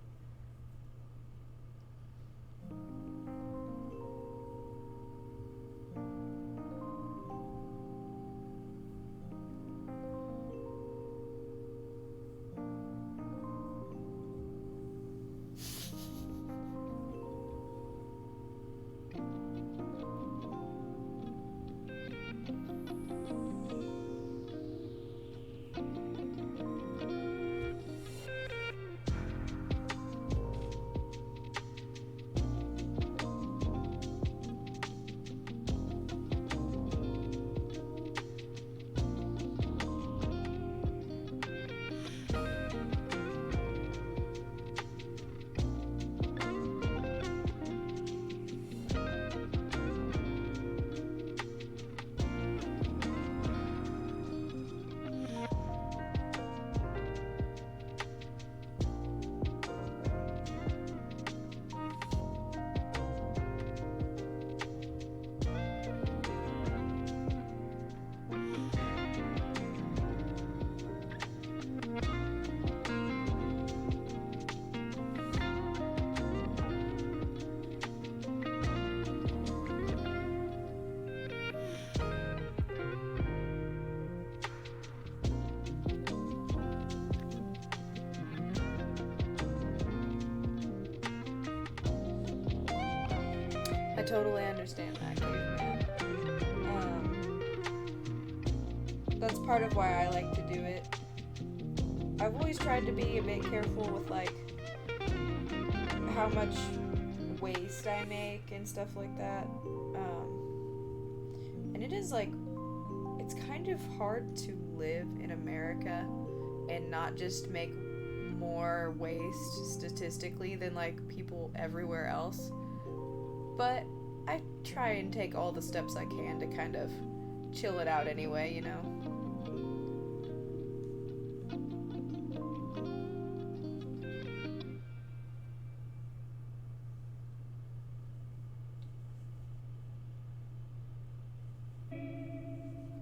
Speaker 2: I totally understand that, caveman. That's part of why I like to do it. I've always tried to be a bit careful with how much waste I make and stuff like that. And it is it's kind of hard to live in America and not just make more waste statistically than people everywhere else. But I try and take all the steps I can to kind of chill it out anyway, you know.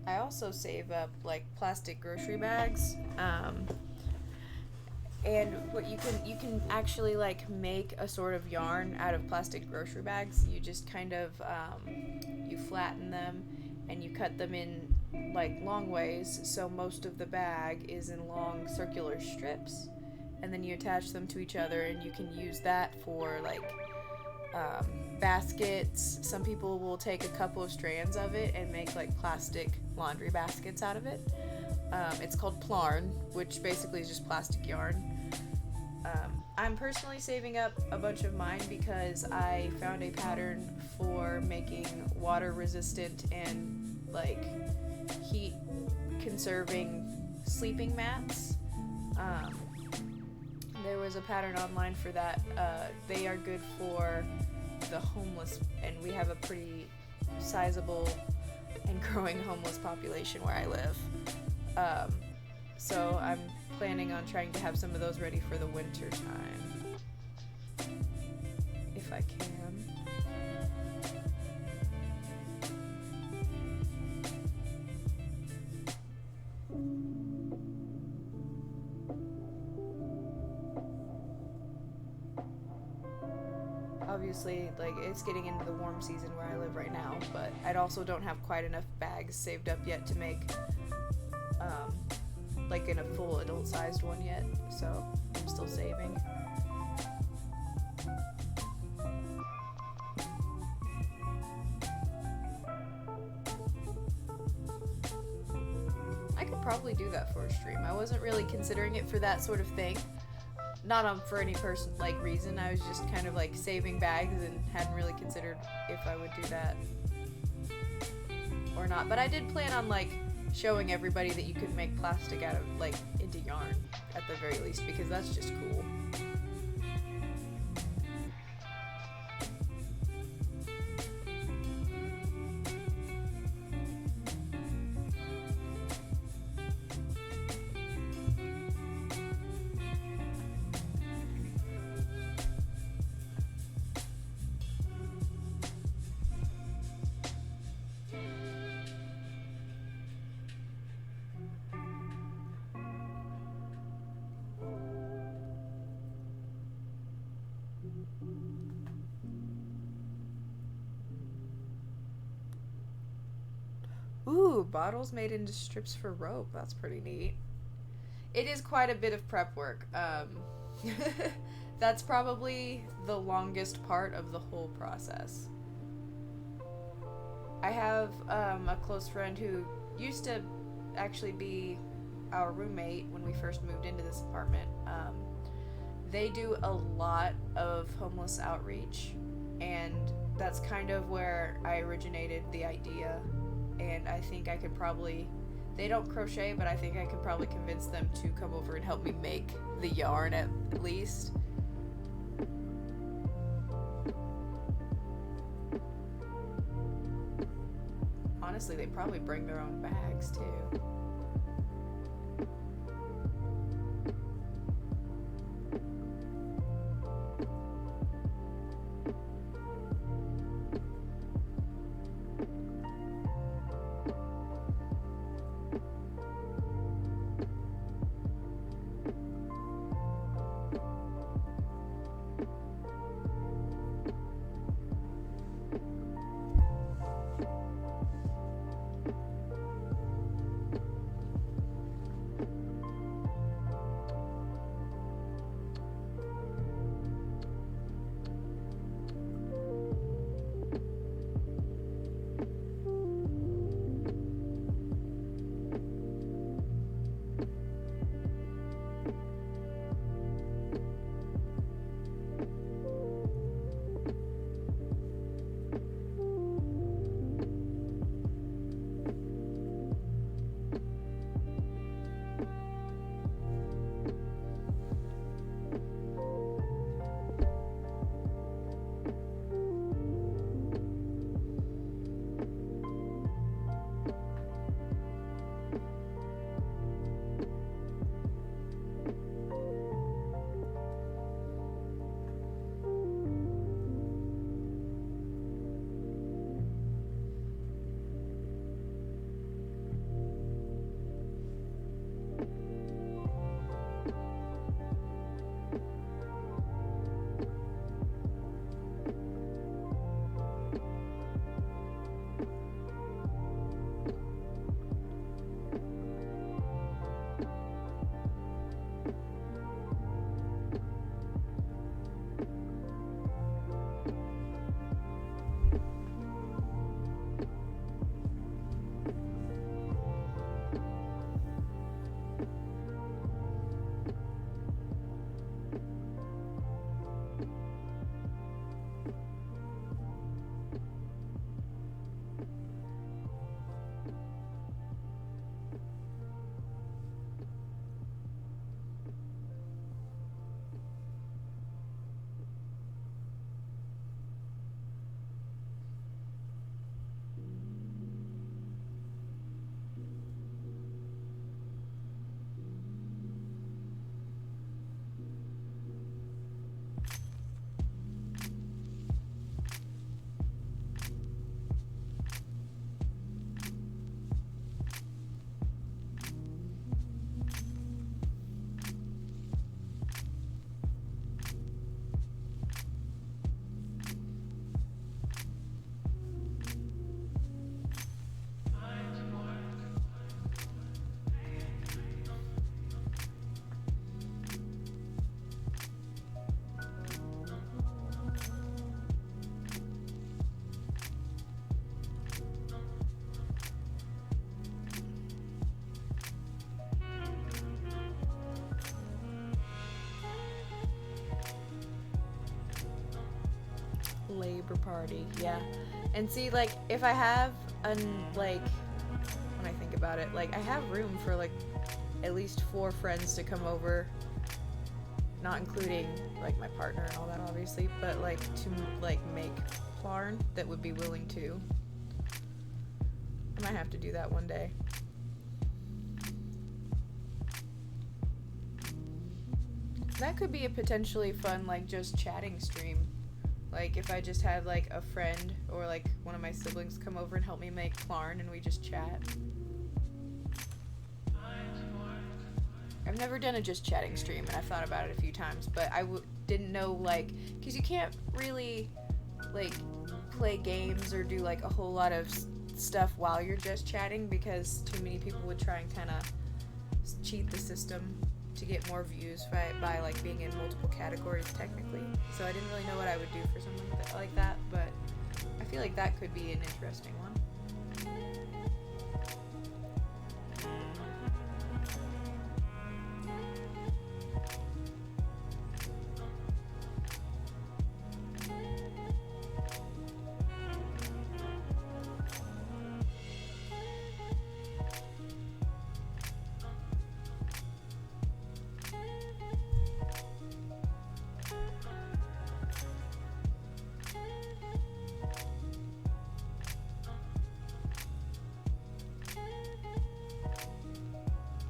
Speaker 2: I also save up like plastic grocery bags. And what you can actually like make a sort of yarn out of plastic grocery bags. You just kind of you flatten them and you cut them in like long ways, so most of the bag is in long circular strips, and then you attach them to each other, and you can use that for like baskets. Some people will take a couple of strands of it and make like plastic laundry baskets out of it. It's called plarn, which basically is just plastic yarn. I'm personally saving up a bunch of mine because I found a pattern for making water resistant and like heat conserving sleeping mats. There was a pattern online for that. They are good for the homeless, and we have a pretty sizable and growing homeless population where I live. So I'm planning on trying to have some of those ready for the winter time, if I can. Obviously, like, it's getting into the warm season where I live right now, but I also don't have quite enough bags saved up yet to make like in a full adult sized one yet, so I'm still saving. I could probably do that for a stream. I wasn't really considering it for that sort of thing. Not for any person like reason. I was just kind of like saving bags and hadn't really considered if I would do that or not. But I did plan on like showing everybody that you could make plastic out of like into yarn at the very least, because that's just cool. Ooh, bottles made into strips for rope. That's pretty neat. It is quite a bit of prep work. That's probably the longest part of the whole process. I have a close friend who used to actually be our roommate when we first moved into this apartment. They do a lot of homeless outreach, and that's kind of where I originated the idea. And I think I could probably, they don't crochet, but I think I could probably convince them to come over and help me make the yarn at least. Honestly, they probably bring their own bags too. sleeper party, yeah. And see, like, if I have, like, when I think about it, like, I have room for, like, at least 4 friends to come over, not including, like, my partner and all that, obviously, but, like, to, like, make Plarn that would be willing to. I might have to do that one day. That could be a potentially fun, like, just chatting stream. Like, if I just had, like, a friend or, like, one of my siblings come over and help me make Plarn and we just chat. I've never done a just chatting stream, and I've thought about it a few times, but I didn't know, like, because you can't really, like, play games or do, like, a whole lot of stuff while you're just chatting, because too many people would try and kind of cheat the system to get more views by like being in multiple categories technically. So I didn't really know what I would do for something like that, but I feel like that could be an interesting one.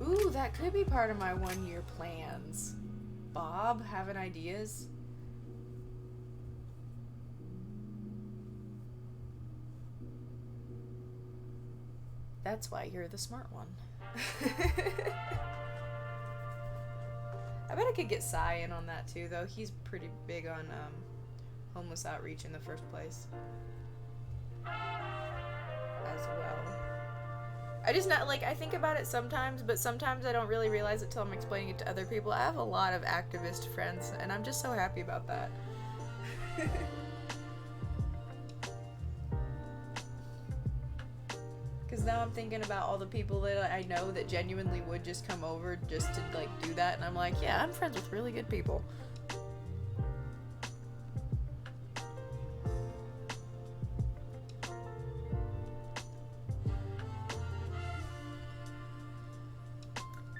Speaker 2: Ooh, that could be part of my 1-year plans. Bob, having ideas? That's why you're the smart one. I bet I could get Cy in on that too, though. He's pretty big on homeless outreach in the first place. As well. I just not, like, I think about it sometimes, but sometimes I don't really realize it till I'm explaining it to other people. I have a lot of activist friends, and I'm just so happy about that. Because now I'm thinking about all the people that I know that genuinely would just come over just to, like, do that, and I'm like, yeah, I'm friends with really good people.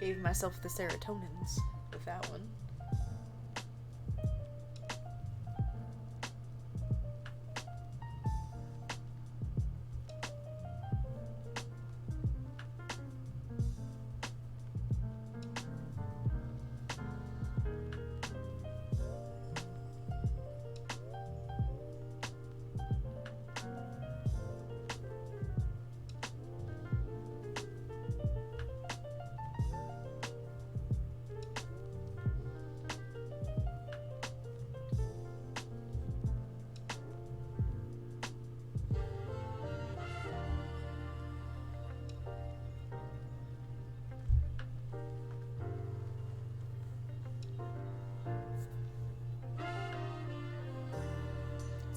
Speaker 2: Gave myself the serotonins with that one.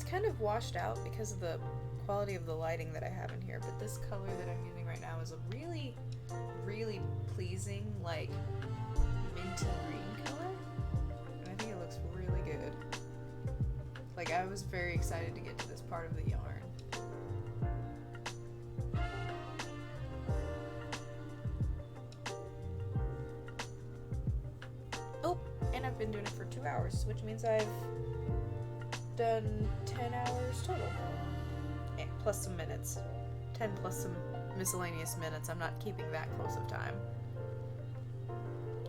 Speaker 2: Kind of washed out because of the quality of the lighting that I have in here, but this color that I'm using right now is a really, really pleasing, like, minty green color, and I think it looks really good. Like, I was very excited to get to this part of the yarn. Oh, and I've been doing it for 2 hours, which means I've done 10 hours total. Plus some minutes. 10 plus some miscellaneous minutes. I'm not keeping that close of time.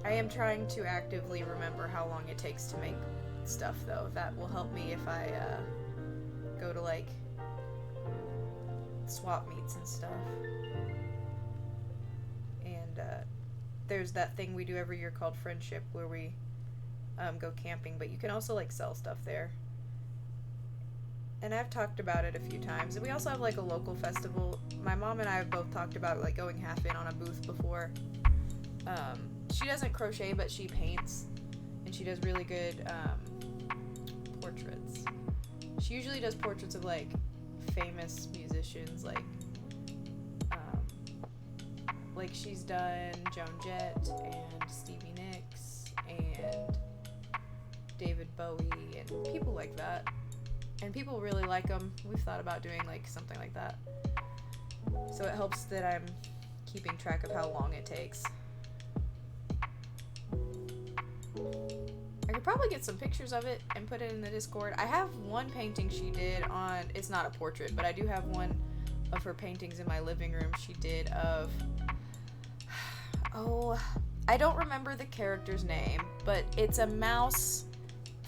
Speaker 2: I am trying to actively remember how long it takes to make stuff, though. That will help me if I go to, like, swap meets and stuff. And there's that thing we do every year called Friendship, where we go camping, but you can also, like, sell stuff there. And I've talked about it a few times. And we also have, like, a local festival. My mom and I have both talked about, like, going half in on a booth before. She doesn't crochet, but she paints. And she does really good portraits. She usually does portraits of, like, famous musicians, like she's done Joan Jett and Stevie Nicks and David Bowie and people like that. And people really like them. We've thought about doing like something like that. So it helps that I'm keeping track of how long it takes. I could probably get some pictures of it and put it in the Discord. I have one painting she did on, it's not a portrait, but I do have one of her paintings in my living room she did of, oh, I don't remember the character's name, but it's a mouse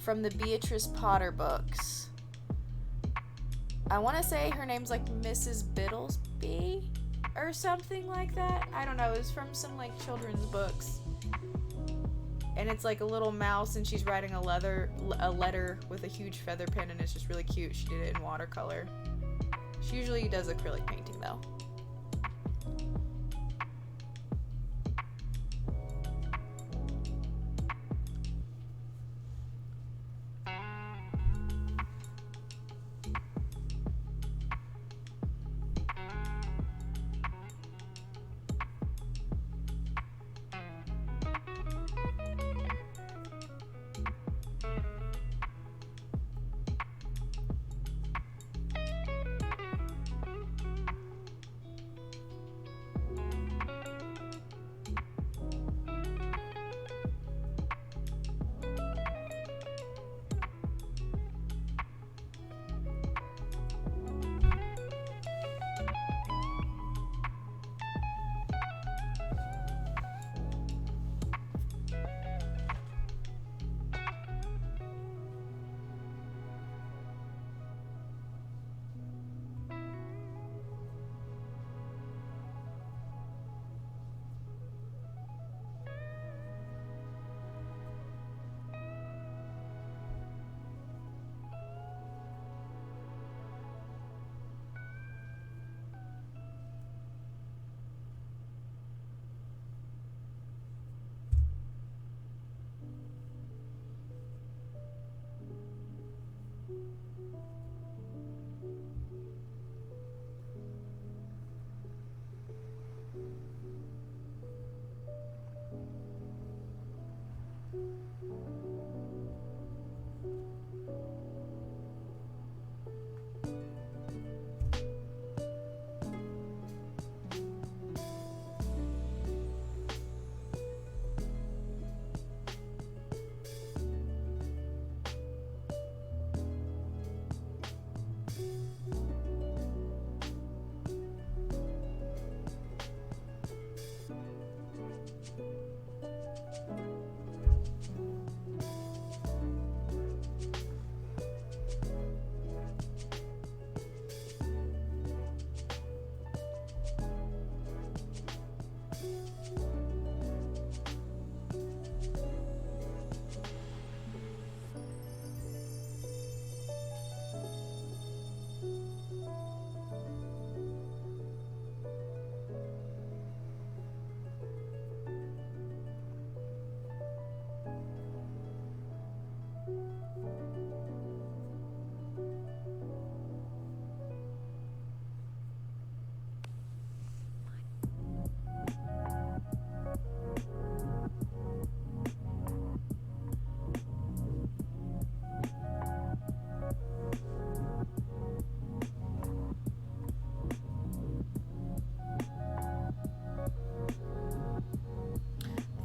Speaker 2: from the Beatrice Potter books. I want to say her name's like Mrs. Bittlesby or something like that. I don't know, it was from some like children's books. And it's like a little mouse and she's writing a letter with a huge feather pen, and it's just really cute. She did it in watercolor. She usually does acrylic painting though.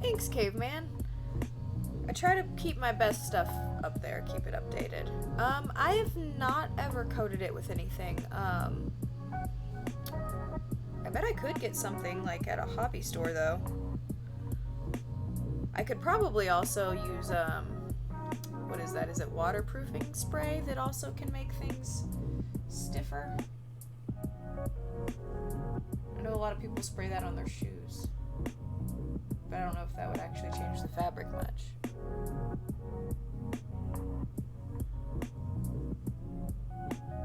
Speaker 2: Thanks, Caveman. I try to keep my best stuff up there, keep it updated. I have not ever coated it with anything. I bet I could get something like at a hobby store though. I could probably also use, what is that? Is it waterproofing spray that also can make things stiffer? I know a lot of people spray that on their shoes, but I don't know if that would actually change the fabric much.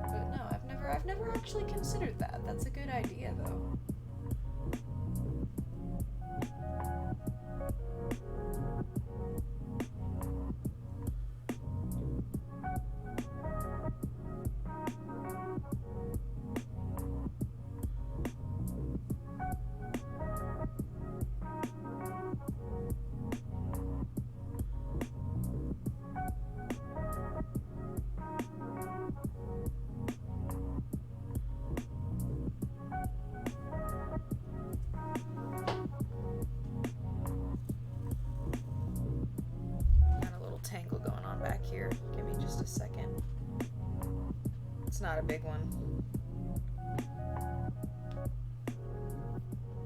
Speaker 2: But no, I've never actually considered that. That's a good idea though. second. It's not a big one.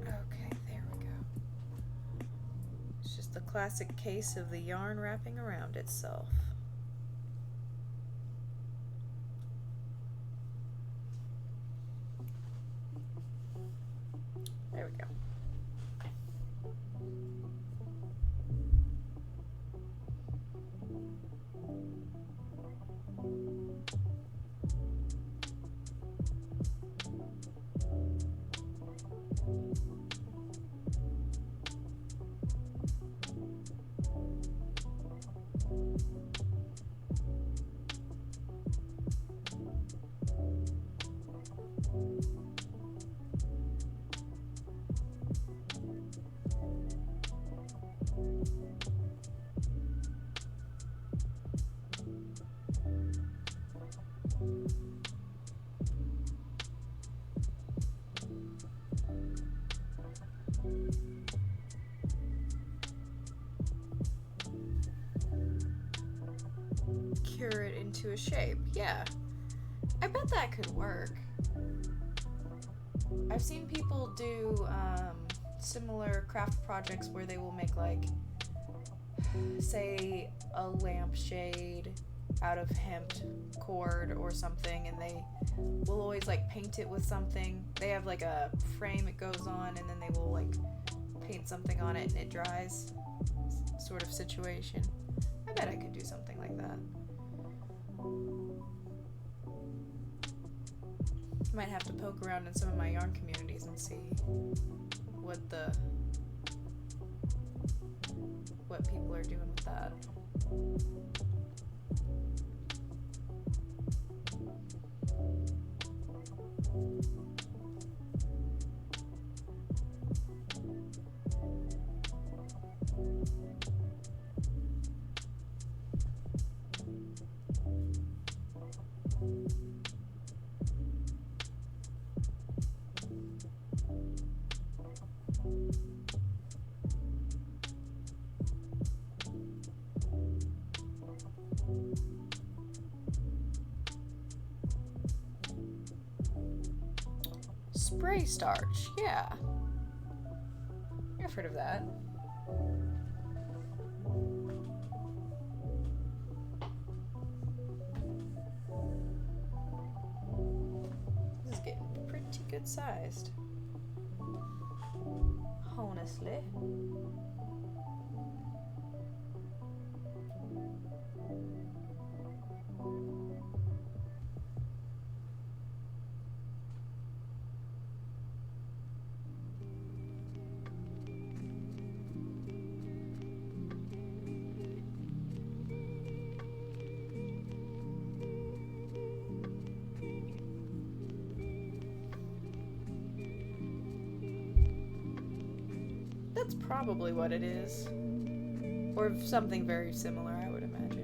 Speaker 2: Okay, there we go. It's just the classic case of the yarn wrapping around itself. There we go. Cure it into a shape. Yeah, I bet that could work. I've seen people do similar craft projects where they will make, like, say, a lampshade out of hemp cord or something, and they will always, like, paint it with something. They have, like, a frame it goes on, and then they will, like, paint something on it and it dries, sort of situation. I bet I could do something like that. Might have to poke around in some of my yarn communities and see what people are doing with that. Spray starch, yeah. I've heard of that. This is getting pretty good sized. Honestly. That's probably what it is. Or something very similar, I would imagine.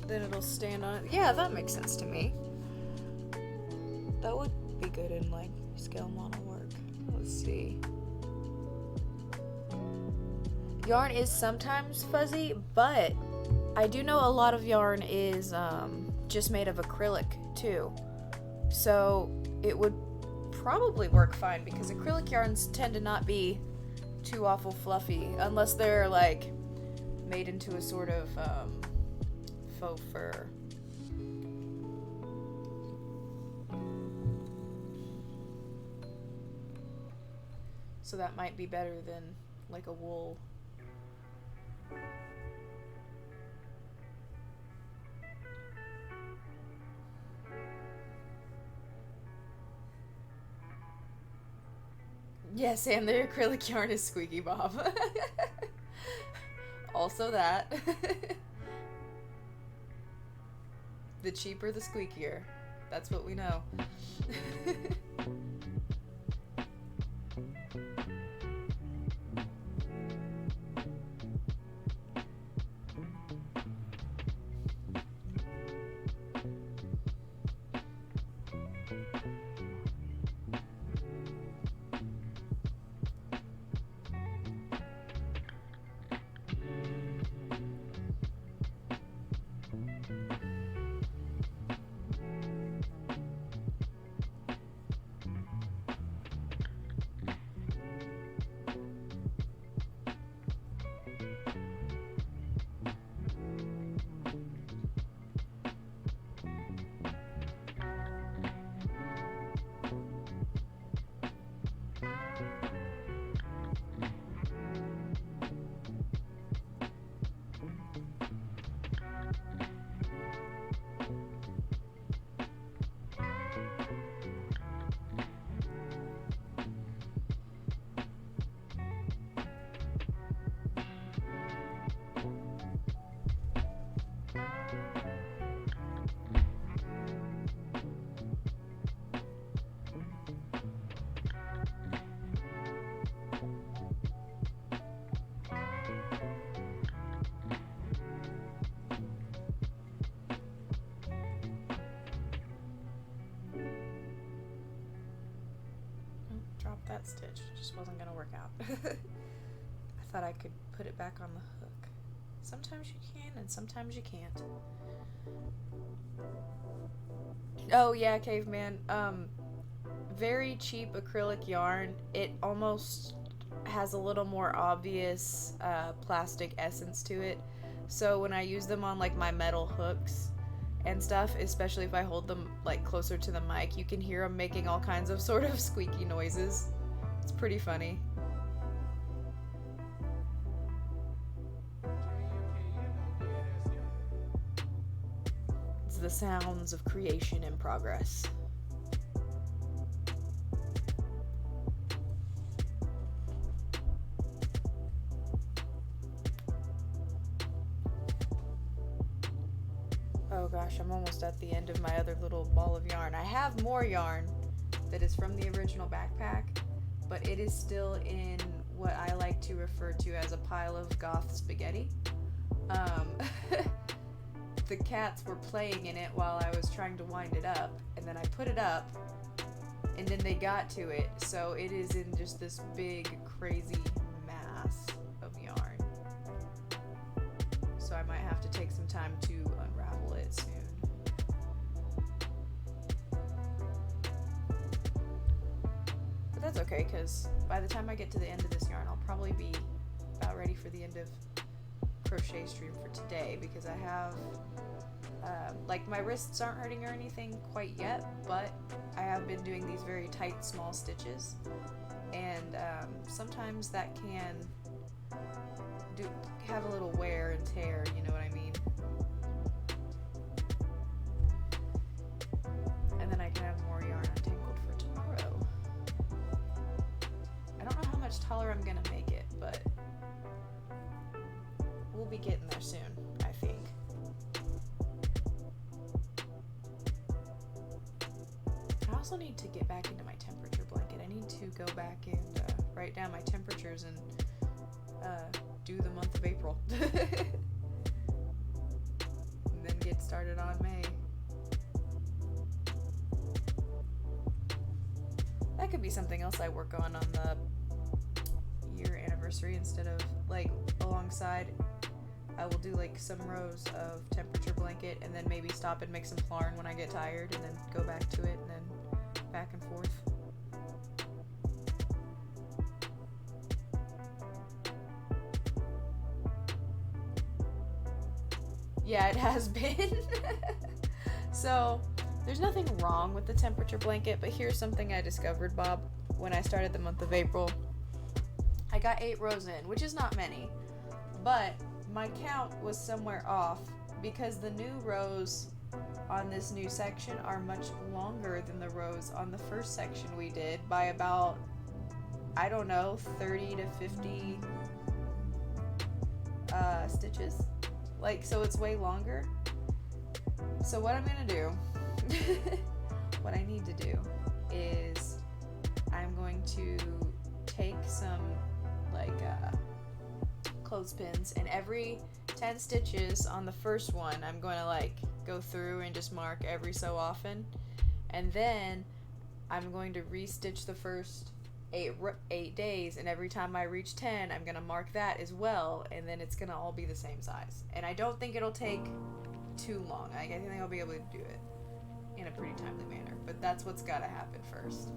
Speaker 2: then it'll stand on it. Yeah, that makes sense to me. That would be good in like scale model work. Let's see. Yarn is sometimes fuzzy, but I do know a lot of yarn is just made of acrylic too. So it would probably work fine because acrylic yarns tend to not be too awful fluffy unless they're like made into a sort of faux fur. So that might be better than like a wool. Yes, and the acrylic yarn is Squeaky Bob. Also that. The cheaper, the squeakier. That's what we know. That stitch just wasn't gonna work out. I thought I could put it back on the hook. Sometimes you can and sometimes you can't. Oh yeah, caveman. Very cheap acrylic yarn. It almost has a little more obvious plastic essence to it. So when I use them on like my metal hooks and stuff, especially if I hold them like closer to the mic, you can hear them making all kinds of sort of squeaky noises. It's pretty funny. It's the sounds of creation in progress. Oh gosh, I'm almost at the end of my other little ball of yarn. I have more yarn that is from the original backpack, but it is still in what I like to refer to as a pile of goth spaghetti. The cats were playing in it while I was trying to wind it up, and then I put it up, and then they got to it, so it is in just this big, crazy mass of yarn. So I might have to take some time to unravel it soon. But that's okay, because by the time I get to the end of this yarn, I'll probably be about ready for the end of crochet stream for today, because I have, like, my wrists aren't hurting or anything quite yet, but I have been doing these very tight, small stitches, and sometimes that can have a little wear and tear, you know what I mean? And then I can have more yarn untangled for tomorrow. I don't know how much taller I'm gonna make it, but we'll be getting there soon, I think. I also need to get back into my temperature blanket. I need to go back and write down my temperatures and do the month of April. And then get It started on May. That could be something else I work on the year anniversary instead of like alongside. I will do like some rows of temperature blanket and then maybe stop and make some yarn when I get tired and then go back to it and then back and forth. Yeah, it has been. So, there's nothing wrong with the temperature blanket, but here's something I discovered, Bob, when I started the month of April. I got 8 rows in, which is not many, but my count was somewhere off because the new rows on this new section are much longer than the rows on the first section we did by about, I don't know, 30 to 50 stitches. Like, so it's way longer. So what I'm gonna do, what I need to do is I'm going to take some like clothespins and every 10 stitches on the first one I'm going to like go through and just mark every so often, and then I'm going to restitch the first 8 days, and every time I reach 10 I'm going to mark that as well, and then it's going to all be the same size. And I don't think it'll take too long. I think I'll be able to do it in a pretty timely manner, but that's what's got to happen first.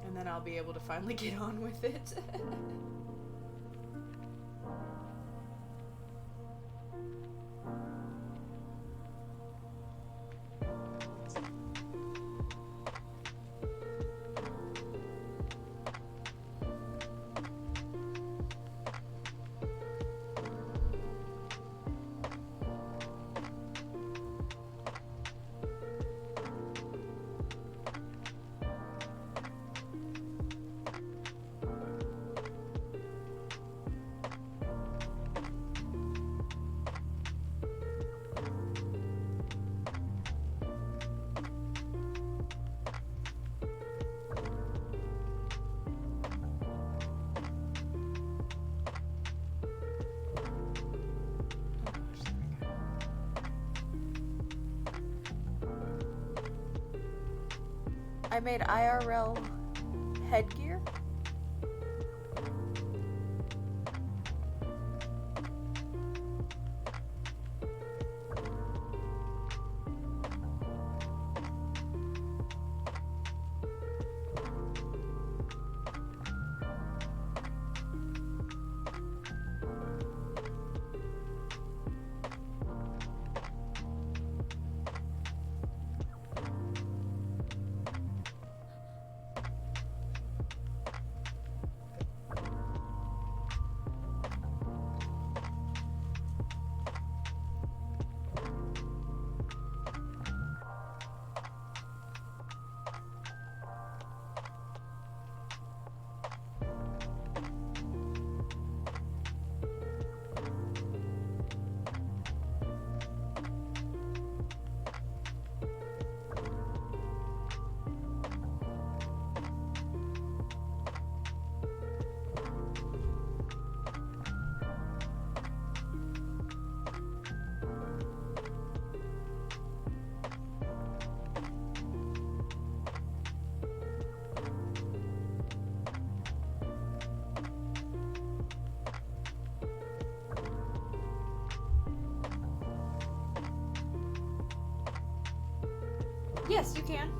Speaker 2: And then I'll be able to finally get on with it. I made IRL headgear. Yes, you can.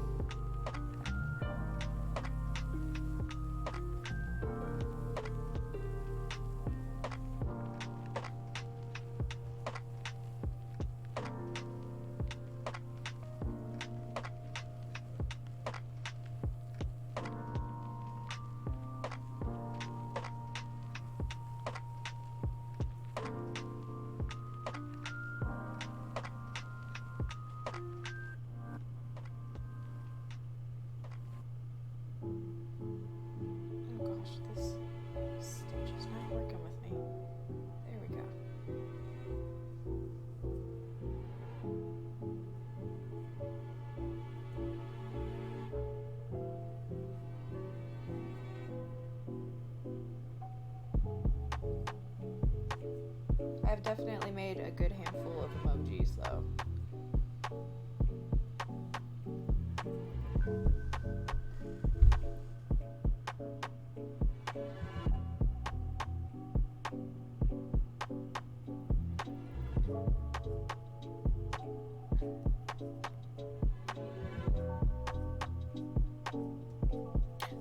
Speaker 2: I've definitely made a good handful of emojis though.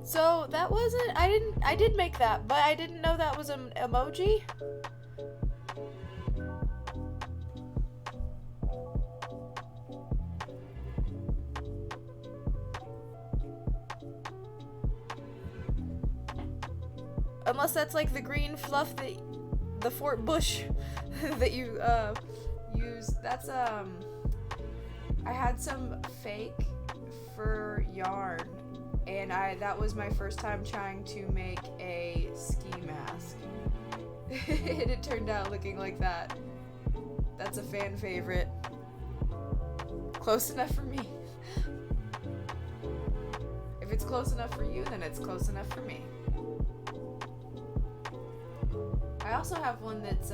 Speaker 2: So that wasn't, I did make that, but I didn't know that was an emoji. Unless that's like the green fluff that, the Fort Bush that you use. That's I had some fake fur yarn, and that was my first time trying to make a ski mask. And it turned out looking like that. That's a fan favorite. Close enough for me. If it's close enough for you, then it's close enough for me. I also have one that's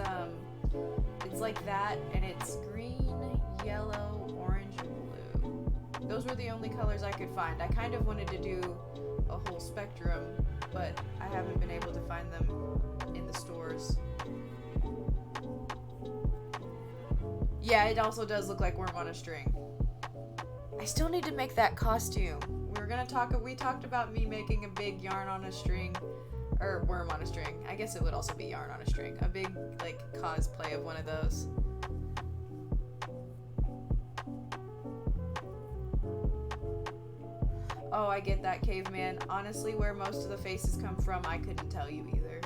Speaker 2: it's like that, and it's green, yellow, orange, and blue. Those were the only colors I could find. I kind of wanted to do a whole spectrum, but I haven't been able to find them in the stores. Yeah, it also does look like worm on a string. I still need to make that costume. We talked about me making a big yarn on a string, or worm on a string. I guess it would also be yarn on a string. A big, like, cosplay of one of those. Oh, I get that, caveman. Honestly, where most of the faces come from, I couldn't tell you either.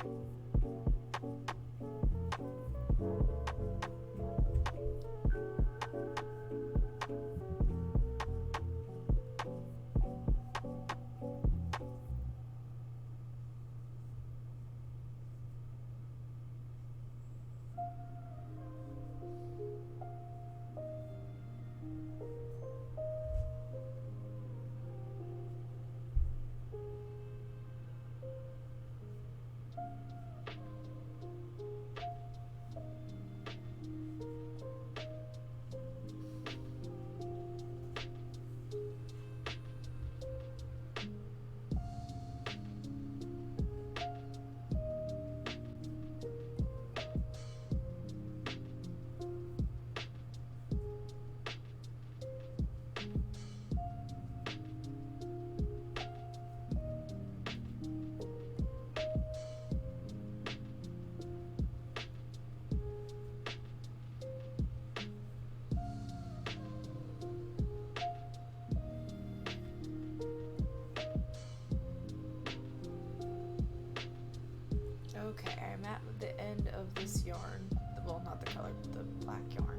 Speaker 2: Okay, I'm at the end of this yarn. Well, not the color, but the black yarn.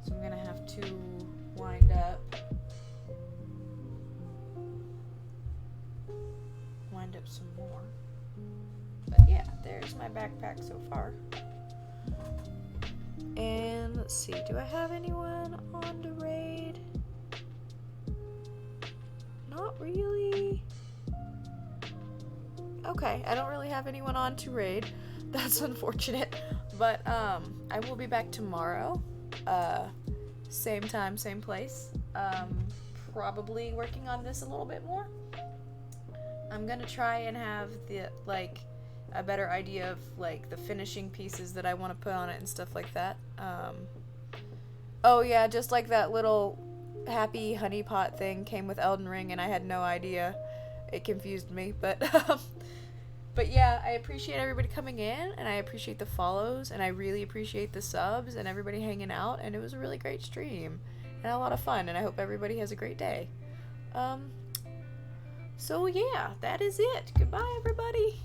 Speaker 2: So I'm gonna have to wind up some more. But yeah, there's my backpack so far. And let's see, do I have anyone on to raid? Not really. Okay, I don't really have anyone on to raid. That's unfortunate. But I will be back tomorrow. Same time, same place. Probably working on this a little bit more. I'm gonna try and have a better idea of like the finishing pieces that I want to put on it and stuff like that. Oh yeah, just like that little happy honey pot thing came with Elden Ring and I had no idea. It confused me, but but yeah, I appreciate everybody coming in, and I appreciate the follows, and I really appreciate the subs and everybody hanging out, and it was a really great stream and a lot of fun, and I hope everybody has a great day. So yeah, that is it. Goodbye, everybody.